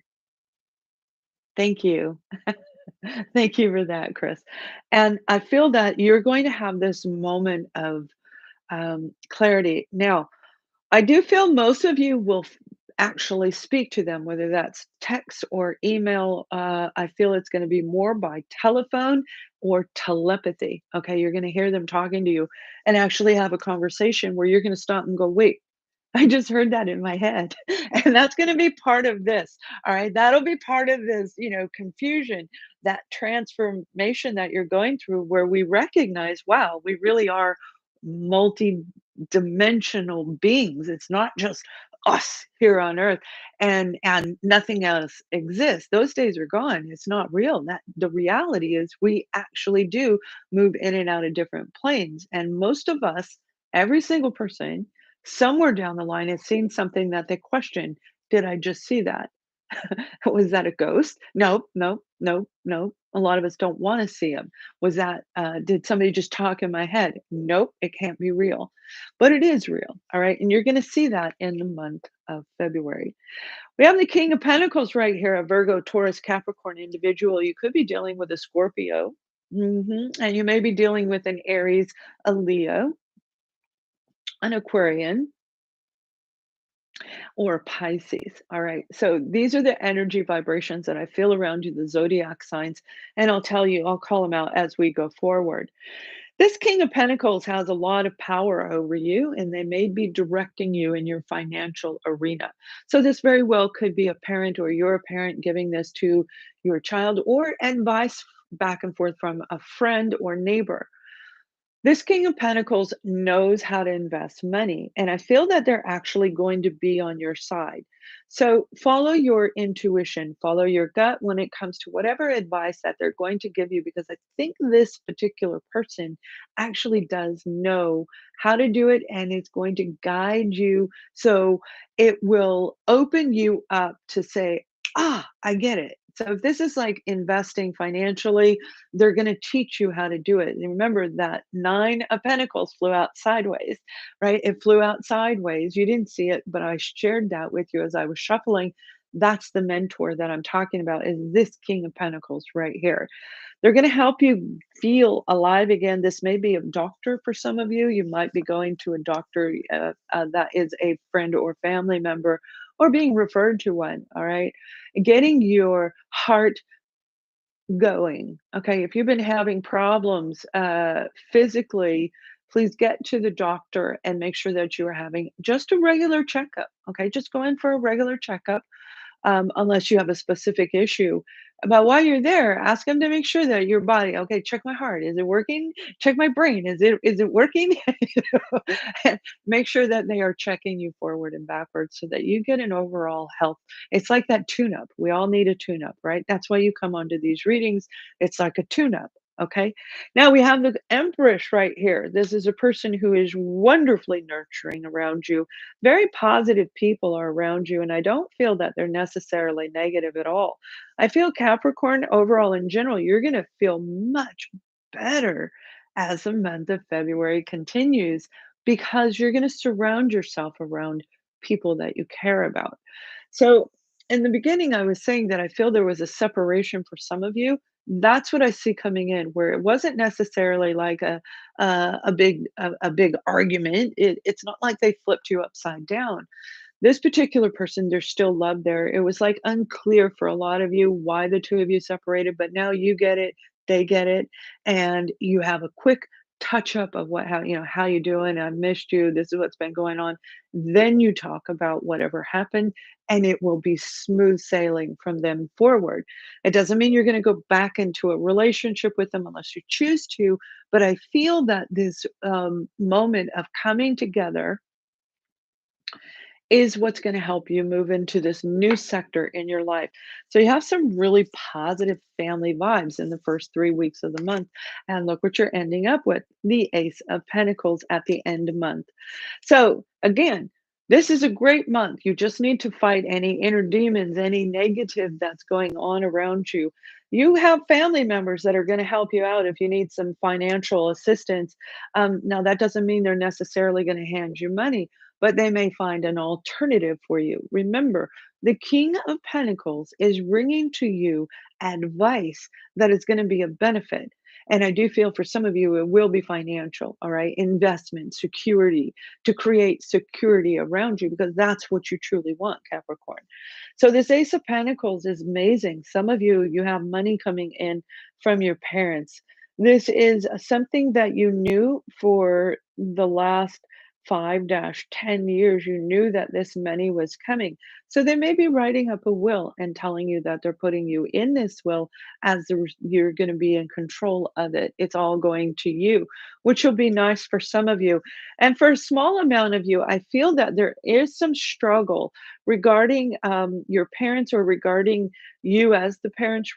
Thank you. Thank you for that, Chris. And I feel that you're going to have this moment of clarity. Now, I do feel most of you will actually speak to them, whether that's text or email. I feel it's going to be more by telephone or telepathy. Okay, you're going to hear them talking to you and actually have a conversation where you're going to stop and go, wait. I just heard that in my head. And that's going to be part of this. All right. That'll be part of this, confusion, that transformation that you're going through where we recognize, wow, we really are multi-dimensional beings. It's not just us here on earth and nothing else exists. Those days are gone. It's not real. That the reality is we actually do move in and out of different planes. And most of us, every single person, somewhere down the line has seen something that they question, "Did I just see that? Was that a ghost? Nope, nope, nope, nope." A lot of us don't wanna see them. Was that, did somebody just talk in my head? Nope, it can't be real. But it is real, all right? And you're gonna see that in the month of February. We have the King of Pentacles right here, a Virgo, Taurus, Capricorn individual. You could be dealing with a Scorpio. And you may be dealing with an Aries, a Leo, an Aquarian, or Pisces. All right. So these are the energy vibrations that I feel around you, the zodiac signs. And I'll tell you, I'll call them out as we go forward. This King of Pentacles has a lot of power over you, and they may be directing you in your financial arena. So this very well could be a parent or you're a parent giving this to your child, or and vice back and forth from a friend or neighbor. This King of Pentacles knows how to invest money, and I feel that they're actually going to be on your side. So follow your intuition, follow your gut when it comes to whatever advice that they're going to give you, because I think this particular person actually does know how to do it and is going to guide you. So it will open you up to say, ah, I get it. So if this is like investing financially, they're gonna teach you how to do it. And remember that 9 of Pentacles flew out sideways, right? It flew out sideways. You didn't see it, but I shared that with you as I was shuffling. That's the mentor that I'm talking about, is this King of Pentacles right here. They're gonna help you feel alive again. This may be a doctor for some of you. You might be going to a doctor, that is a friend or family member, or being referred to one, all right? Getting your heart going. Okay, if you've been having problems physically, please get to the doctor and make sure that you are having just a regular checkup. Okay, just go in for a regular checkup, unless you have a specific issue. But while you're there, ask them to make sure that your body, okay, check my heart. Is it working? Check my brain. Is it working? And make sure that they are checking you forward and backwards so that you get an overall health. It's like that tune up. We all need a tune up, right? That's why you come onto these readings. It's like a tune up. Okay. Now we have the Empress right here. This is a person who is wonderfully nurturing around you. Very positive people are around you, and I don't feel that they're necessarily negative at all. I feel Capricorn overall in general, you're going to feel much better as the month of February continues, because you're going to surround yourself around people that you care about. So, in the beginning, I was saying that I feel there was a separation for some of you. That's what I see coming in, where it wasn't necessarily like a big argument. It's not like they flipped you upside down. This particular person, there's still love there. It was like unclear for a lot of you why the two of you separated, but now you get it, they get it, and you have a quick touch up of how you doing? I missed you. This is what's been going on. Then you talk about whatever happened, and it will be smooth sailing from them forward. It doesn't mean you're going to go back into a relationship with them unless you choose to, but I feel that this moment of coming together is what's going to help you move into this new sector in your life. So you have some really positive family vibes in the first 3 weeks of the month. And look what you're ending up with, the Ace of Pentacles at the end of month. So again, this is a great month. You just need to fight any inner demons, any negative that's going on around you. You have family members that are going to help you out if you need some financial assistance. Now, that doesn't mean they're necessarily going to hand you money, but they may find an alternative for you. Remember, the King of Pentacles is bringing to you advice that is going to be of benefit. And I do feel for some of you, it will be financial, all right? Investment, security, to create security around you, because that's what you truly want, Capricorn. So this Ace of Pentacles is amazing. Some of you, you have money coming in from your parents. This is something that you knew for the last 5-10 years, you knew that this money was coming. So they may be writing up a will and telling you that they're putting you in this will as you're going to be in control of it. It's all going to you, which will be nice for some of you. And for a small amount of you, I feel that there is some struggle regarding your parents or regarding you as the parents,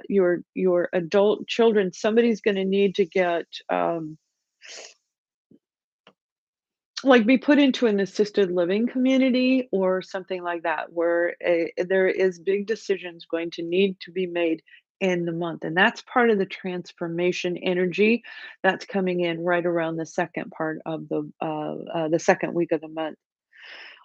your adult children. Somebody's going to need to get like be put into an assisted living community or something like that, where there is big decisions going to need to be made in the month, and that's part of the transformation energy that's coming in right around the second part of the second week of the month.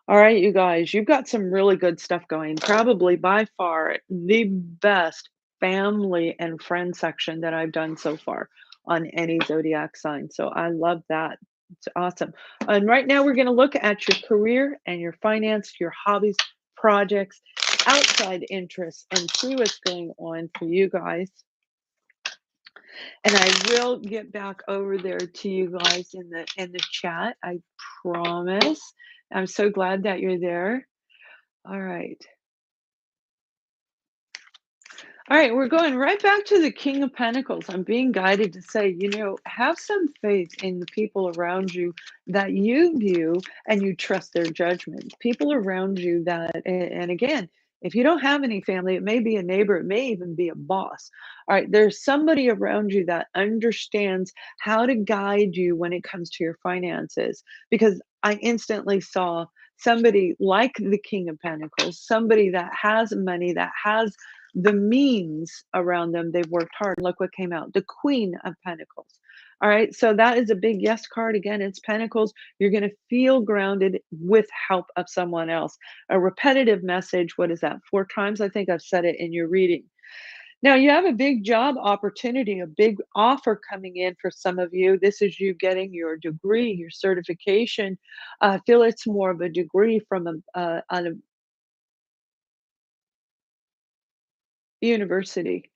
All right, you guys, you've got some really good stuff going. Probably by far the best family and friend section that I've done so far on any zodiac sign. So I love that. It's awesome. And right now we're going to look at your career and your finance, your hobbies, projects, outside interests, and see what's going on for you guys. And I will get back over there to you guys in the chat. I promise. I'm so glad that you're there. All right. All right, we're going right back to the King of Pentacles. I'm being guided to say, have some faith in the people around you that you view and you trust their judgment. People around you that, and again, if you don't have any family, it may be a neighbor, it may even be a boss. All right, there's somebody around you that understands how to guide you when it comes to your finances. Because I instantly saw somebody like the King of Pentacles, somebody that has money, that has the means around them. They've worked hard. Look what came out, the Queen of Pentacles. All right, so that is a big yes card. Again, it's Pentacles. You're going to feel grounded with help of someone else. A repetitive message. What is that? 4 times? I think I've said it in your reading. Now, you have a big job opportunity, a big offer coming in for some of you. This is you getting your degree, your certification. I feel it's more of a degree from a university.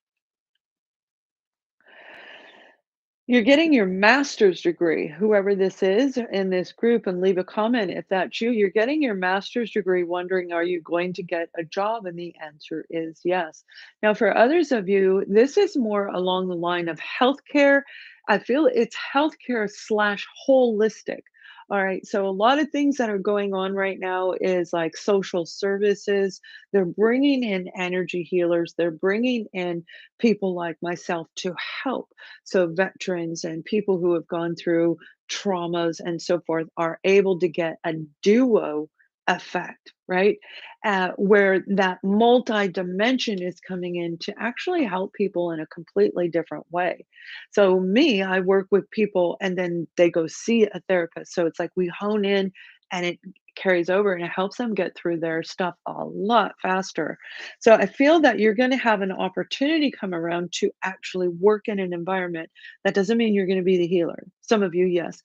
You're getting your master's degree, whoever this is in this group, and leave a comment if that's you. You're getting your master's degree, wondering, are you going to get a job? And the answer is yes. Now, for others of you, this is more along the line of healthcare. I feel it's healthcare slash holistic. All right. So, a lot of things that are going on right now is like social services. They're bringing in energy healers, they're bringing in people like myself to help. So veterans and people who have gone through traumas and so forth are able to get a duo effect, right? Where that multi-dimension is coming in to actually help people in a completely different way. So me, I work with people and then they go see a therapist. So it's like we hone in and it carries over and it helps them get through their stuff a lot faster. So I feel that you're going to have an opportunity come around to actually work in an environment. That doesn't mean you're going to be the healer. Some of you, yes,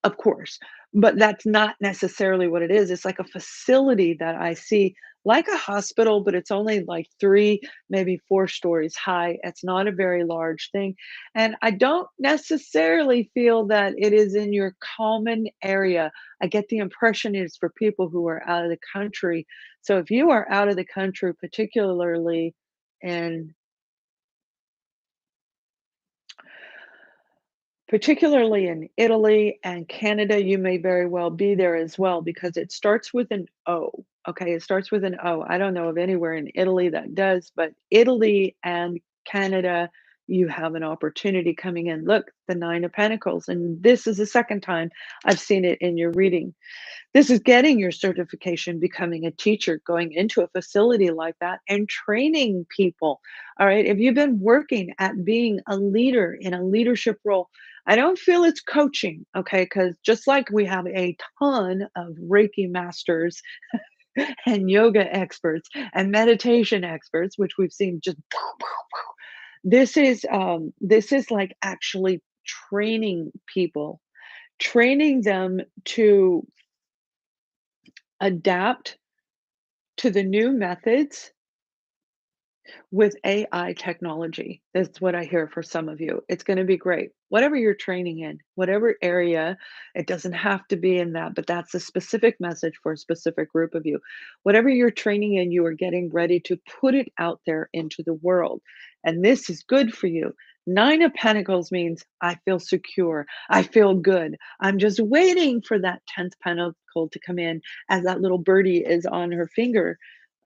of course, but that's not necessarily what it is. It's like a facility that I see, like a hospital, but it's only like 3, maybe 4 stories high. It's not a very large thing. And I don't necessarily feel that it is in your common area. I get the impression it's for people who are out of the country. So if you are out of the country, in particularly in Italy and Canada, you may very well be there as well because it starts with an O. Okay, it starts with an O. I don't know of anywhere in Italy that does, but Italy and Canada, you have an opportunity coming in. Look, the 9 of Pentacles, and this is the second time I've seen it in your reading. This is getting your certification, becoming a teacher, going into a facility like that and training people. All right. If you've been working at being a leader in a leadership role, I don't feel it's coaching. Okay. Because just like we have a ton of Reiki masters and yoga experts and meditation experts, which we've seen just this is like actually training people, training them to adapt to the new methods With AI technology. That's what I hear for some of you. It's gonna be great. Whatever you're training in, whatever area, it doesn't have to be in that, but that's a specific message for a specific group of you. Whatever you're training in, you are getting ready to put it out there into the world. And this is good for you. Nine of Pentacles means I feel secure. I feel good. I'm just waiting for that 10th pentacle to come in as that little birdie is on her finger,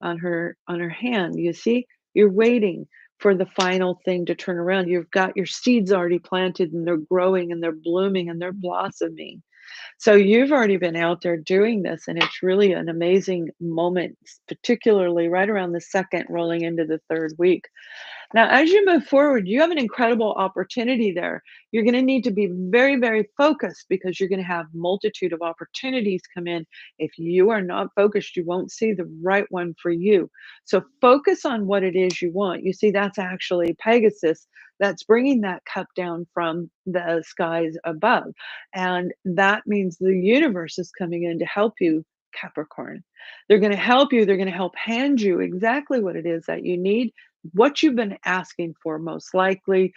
on her hand. You see? You're waiting for the final thing to turn around. You've got your seeds already planted and they're growing and they're blooming and they're blossoming. So you've already been out there doing this, and it's really an amazing moment, particularly right around the second, rolling into the third week. Now, as you move forward, you have an incredible opportunity there. You're going to need to be very, very focused because you're going to have multitude of opportunities come in. If you are not focused, you won't see the right one for you. So focus on what it is you want. You see, that's actually Pegasus that's bringing that cup down from the skies above. And that means the universe is coming in to help you, Capricorn. They're going to help you. They're going to help hand you exactly what it is that you need. What you've been asking for most likely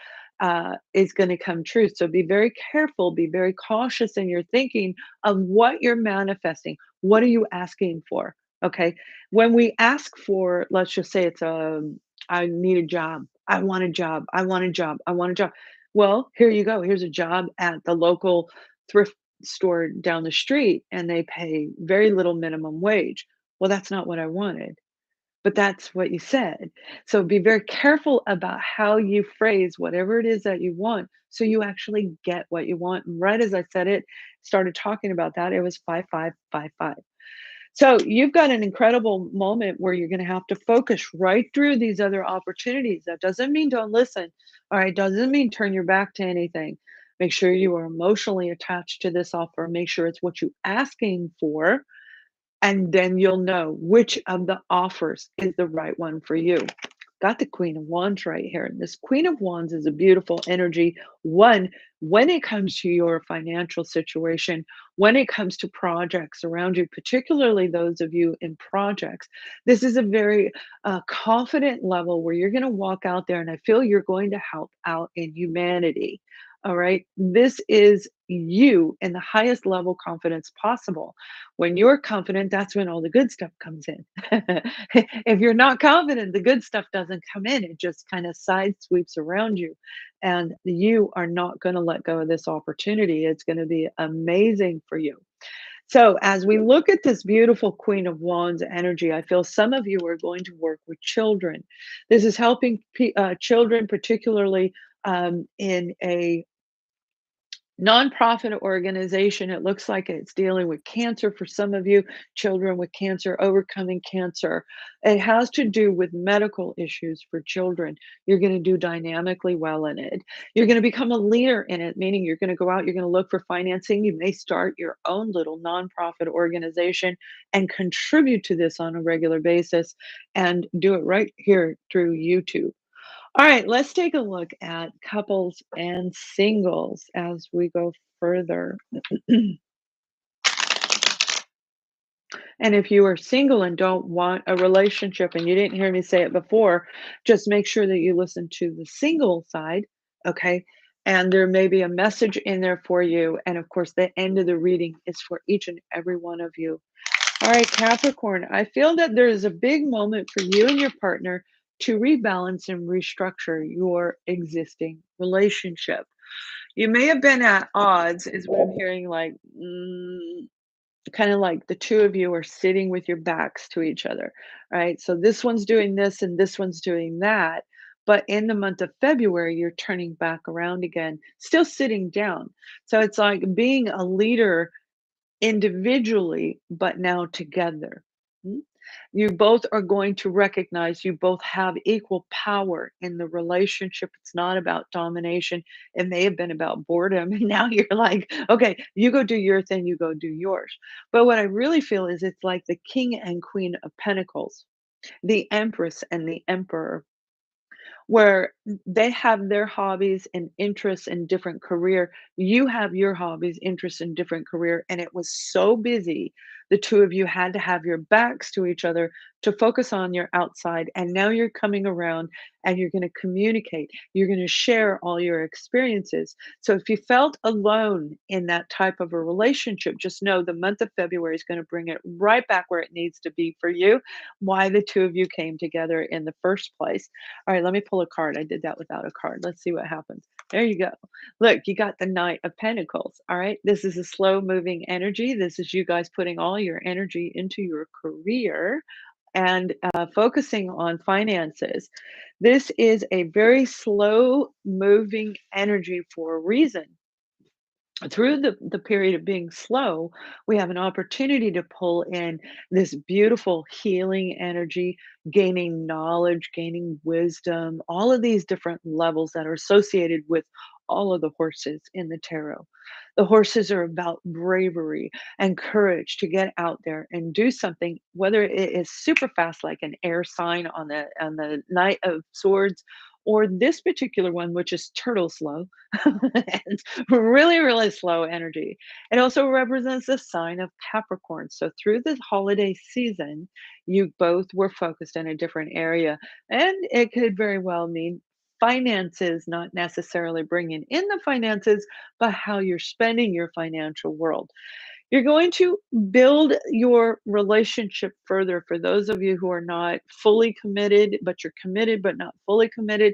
is going to come true. So be very careful, be very cautious in your thinking of what you're manifesting. What are you asking for? Okay. When we ask for, let's just say it's I need a job. I want a job. I want a job. I want a job. Well, here you go. Here's a job at the local thrift store down the street, and they pay very little minimum wage. Well, that's not what I wanted, but that's what you said. So be very careful about how you phrase whatever it is that you want so you actually get what you want. And right as I said it, started talking about that, it was 5555. So you've got an incredible moment where you're going to have to focus right through these other opportunities. That doesn't mean don't listen. All right. Doesn't mean turn your back to anything. Make sure you are emotionally attached to this offer. Make sure it's what you're asking for, and then you'll know which of the offers is the right one for you. Got the Queen of Wands right here. And this Queen of Wands is a beautiful energy. One, when it comes to your financial situation, when it comes to projects around you, particularly those of you in projects, this is a very confident level where you're going to walk out there and I feel you're going to help out in humanity. All right. This is you in the highest level confidence possible. When you're confident, that's when all the good stuff comes in. If you're not confident, the good stuff doesn't come in. It just kind of side sweeps around you. And you are not going to let go of this opportunity. It's going to be amazing for you. So, as we look at this beautiful Queen of Wands energy, I feel some of you are going to work with children. This is helping children, particularly in a nonprofit organization. It looks like it's dealing with cancer for some of you, children with cancer, overcoming cancer. It has to do with medical issues for children. You're going to do dynamically well in it. You're going to become a leader in it, meaning you're going to go out, you're going to look for financing. You may start your own little nonprofit organization and contribute to this on a regular basis and do it right here through YouTube. All right, let's take a look at couples and singles as we go further. And if you are single and don't want a relationship, and you didn't hear me say it before, just make sure that you listen to the single side, okay? And there may be a message in there for you. And of course, the end of the reading is for each and every one of you. All right, Capricorn, I feel that there is a big moment for you and your partner to rebalance and restructure your existing relationship. You may have been at odds, is what I'm hearing, like kind of like the two of you are sitting with your backs to each other, right? So this one's doing this and this one's doing that. But in the month of February, you're turning back around again, still sitting down. So it's like being a leader individually, but now together. Mm? You both are going to recognize you both have equal power in the relationship. It's not about domination. It may have been about boredom. And now you're like, okay, you go do your thing, you go do yours. But what I really feel is it's like the king and queen of pentacles, the empress and the emperor, where they have their hobbies and interests in different career. You have your hobbies, interests in different career, and it was so busy The two of you had to have your backs to each other to focus on your outside. And now you're coming around and you're going to communicate. You're going to share all your experiences. So if you felt alone in that type of a relationship, just know the month of February is going to bring it right back where it needs to be for you. Why the two of you came together in the first place. All right, let me pull a card. I did that without a card. Let's see what happens. There you go. Look, you got the Knight of Pentacles. All right. This is a slow moving energy. This is you guys putting all your energy into your career and focusing on finances. This is a very slow moving energy for a reason. Through the period of being slow, we have an opportunity to pull in this beautiful healing energy, gaining knowledge, gaining wisdom, all of these different levels that are associated with all of the horses in the tarot. The horses are about bravery and courage to get out there and do something, whether it is super fast, like an air sign on the Knight of Swords, or this particular one, which is turtle slow. And really, really slow energy. It also represents the sign of Capricorn. So through the holiday season, you both were focused in a different area. And it could very well mean finances, not necessarily bringing in the finances, but how you're spending your financial world. You're going to build your relationship further for those of you who are not fully committed, but you're committed, but not fully committed.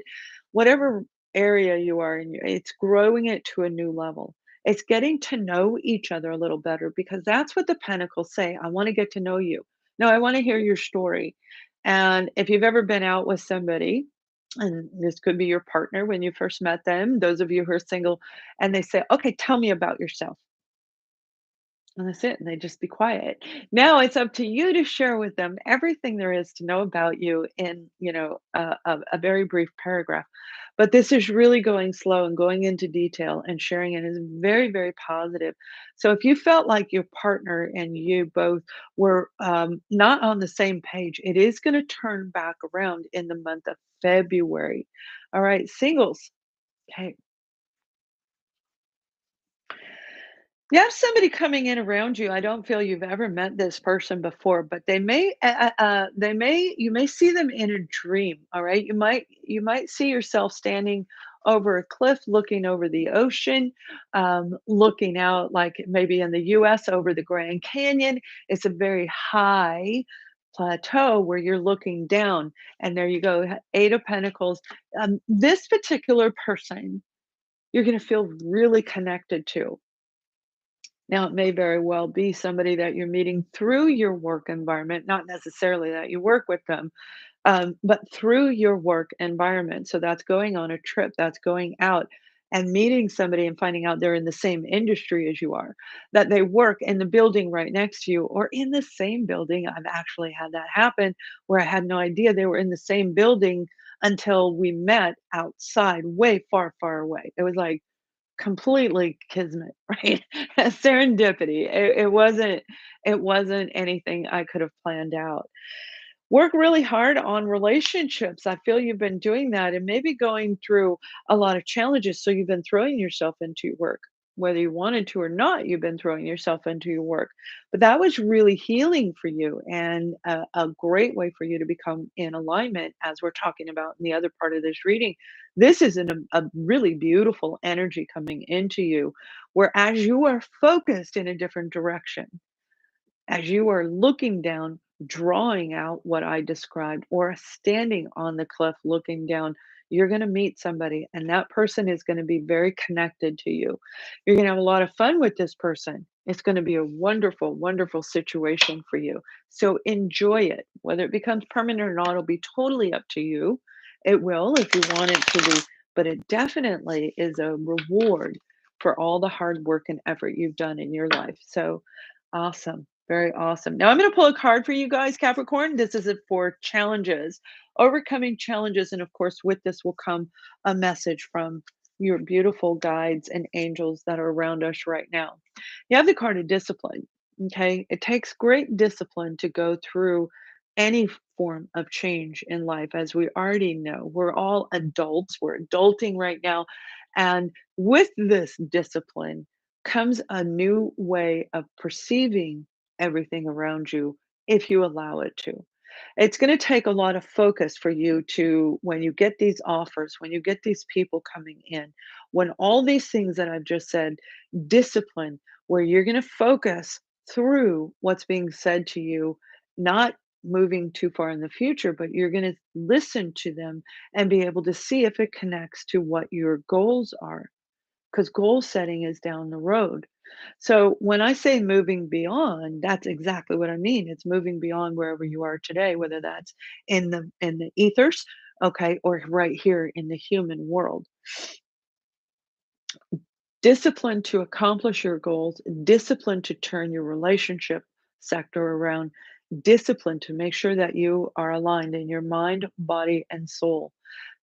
Whatever area you are in, it's growing it to a new level. It's getting to know each other a little better because that's what the pentacles say. I want to get to know you. No, I want to hear your story. And if you've ever been out with somebody, and this could be your partner when you first met them, those of you who are single, and they say, okay, tell me about yourself. And that's it, and they just be quiet. Now it's up to you to share with them everything there is to know about you in, a very brief paragraph. But this is really going slow and going into detail and sharing it is very, very positive. So if you felt like your partner and you both were not on the same page, it is going to turn back around in the month of February. All right, singles. Okay. You have somebody coming in around you. I don't feel you've ever met this person before, but you may see them in a dream. All right, you might see yourself standing over a cliff, looking over the ocean, looking out like maybe in the U.S. over the Grand Canyon. It's a very high plateau where you're looking down, and there you go, Eight of Pentacles. This particular person, you're going to feel really connected to. Now, it may very well be somebody that you're meeting through your work environment, not necessarily that you work with them, but through your work environment. So that's going on a trip, that's going out and meeting somebody and finding out they're in the same industry as you are, that they work in the building right next to you or in the same building. I've actually had that happen where I had no idea they were in the same building until we met outside, way far, far away. It was like, completely kismet, right? Serendipity. It wasn't anything I could have planned out. Work really hard on relationships. I feel you've been doing that and maybe going through a lot of challenges. So you've been throwing yourself into your work. Whether you wanted to or not, you've been throwing yourself into your work. But that was really healing for you and a great way for you to become in alignment, as we're talking about in the other part of this reading. This is a really beautiful energy coming into you, where as you are focused in a different direction, as you are looking down, drawing out what I described, or standing on the cliff looking down, you're going to meet somebody, and that person is going to be very connected to you. You're going to have a lot of fun with this person. It's going to be a wonderful, wonderful situation for you. So enjoy it. Whether it becomes permanent or not, it'll be totally up to you. It will if you want it to be, but it definitely is a reward for all the hard work and effort you've done in your life. So awesome. Very awesome. Now I'm going to pull a card for you guys, Capricorn. This is it for challenges, overcoming challenges. And of course, with this will come a message from your beautiful guides and angels that are around us right now. You have the card of discipline. Okay. It takes great discipline to go through any form of change in life. As we already know, we're all adults, we're adulting right now. And with this discipline comes a new way of perceiving everything around you if you allow it to. It's going to take a lot of focus for you to, when you get these offers, when you get these people coming in, when all these things that I've just said, discipline, where you're going to focus through what's being said to you, not moving too far in the future, but you're going to listen to them and be able to see if it connects to what your goals are, because goal setting is down the road. So when I say moving beyond, that's exactly what I mean. It's moving beyond wherever you are today, whether that's in the ethers, okay, or right here in the human world. Discipline to accomplish your goals, discipline to turn your relationship sector around, discipline to make sure that you are aligned in your mind, body, and soul.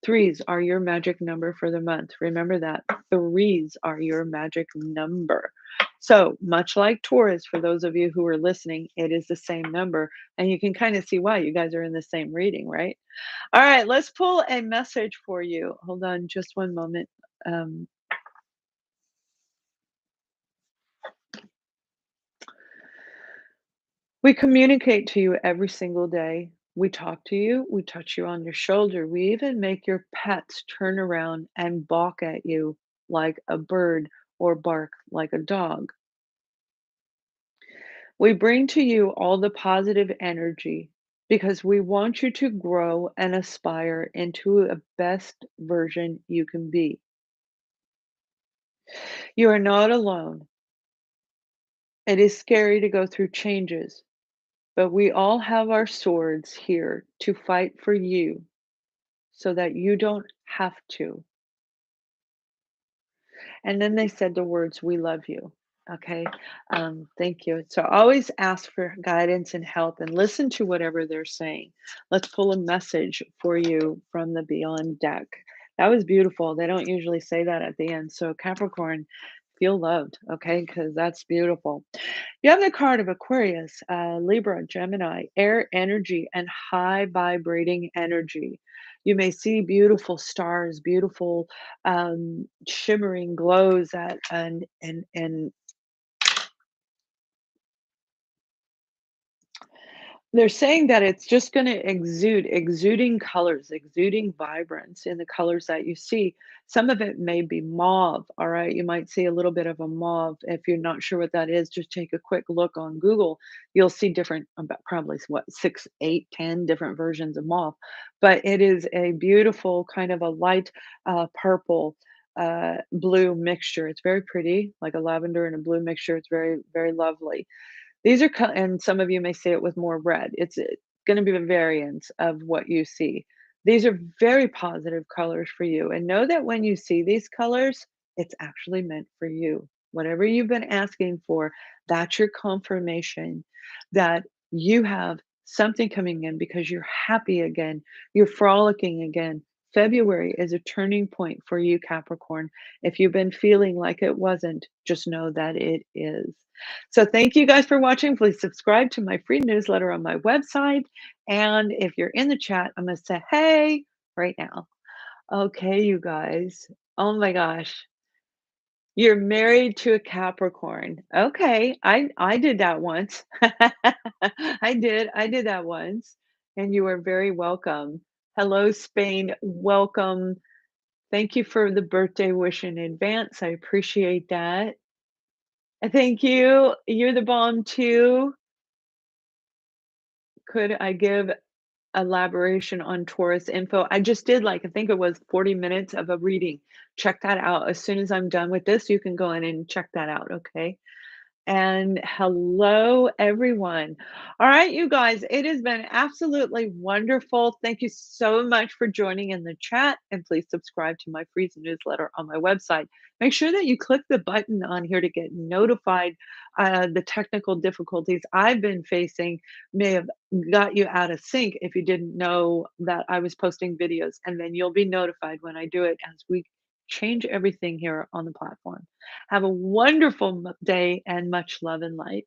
Threes are your magic number for the month. Remember that. Threes are your magic number. So, much like Taurus, for those of you who are listening, it is the same number. And you can kind of see why you guys are in the same reading, right? All right, let's pull a message for you. Hold on just one moment. Um, We communicate to you every single day. We talk to you, we touch you on your shoulder. We even make your pets turn around and balk at you like a bird or bark like a dog. We bring to you all the positive energy because we want you to grow and aspire into a best version you can be. You are not alone. It is scary to go through changes, but we all have our swords here to fight for you so that you don't have to. And then they said the words, "We love you." Okay. Thank you. So always ask for guidance and help and listen to whatever they're saying. Let's pull a message for you from the Beyond deck. That was beautiful. They don't usually say that at the end. So, Capricorn, feel loved. Okay. Because that's beautiful. You have the card of Aquarius, Libra, Gemini, air energy, and high vibrating energy. You may see beautiful stars, beautiful shimmering glows at and they're saying that it's just gonna exuding colors, exuding vibrance in the colors that you see. Some of it may be mauve, all right? You might see a little bit of a mauve. If you're not sure what that is, just take a quick look on Google. You'll see different, about probably what, 6, 8, 10 different versions of mauve. But it is a beautiful kind of a light purple blue mixture. It's very pretty, like a lavender and a blue mixture. It's very, very lovely. These are and some of you may say it with more red. It's gonna be a variance of what you see. These are very positive colors for you, and know that when you see these colors, it's actually meant for you. Whatever you've been asking for, that's your confirmation that you have something coming in because you're happy again, you're frolicking again. February is a turning point for you, Capricorn. If you've been feeling like it wasn't, just know that it is. So thank you guys for watching. Please subscribe to my free newsletter on my website. And if you're in the chat, I'm going to say, hey, right now. Okay, you guys. Oh my gosh. You're married to a Capricorn. Okay. I did that once. I did that once. And you are very welcome. Hello, Spain. Welcome. Thank you for the birthday wish in advance. I appreciate that. Thank you. You're the bomb too. Could I give elaboration on Taurus info? I just did, like, I think it was 40 minutes of a reading. Check that out. As soon as I'm done with this, you can go in and check that out, okay? And hello, everyone. All right, you guys, it has been absolutely wonderful. Thank you so much for joining in the chat. And please subscribe to my free newsletter on my website. Make sure that you click the button on here to get notified. The technical difficulties I've been facing may have got you out of sync if you didn't know that I was posting videos. And then you'll be notified when I do it as we change everything here on the platform. Have a wonderful day and much love and light.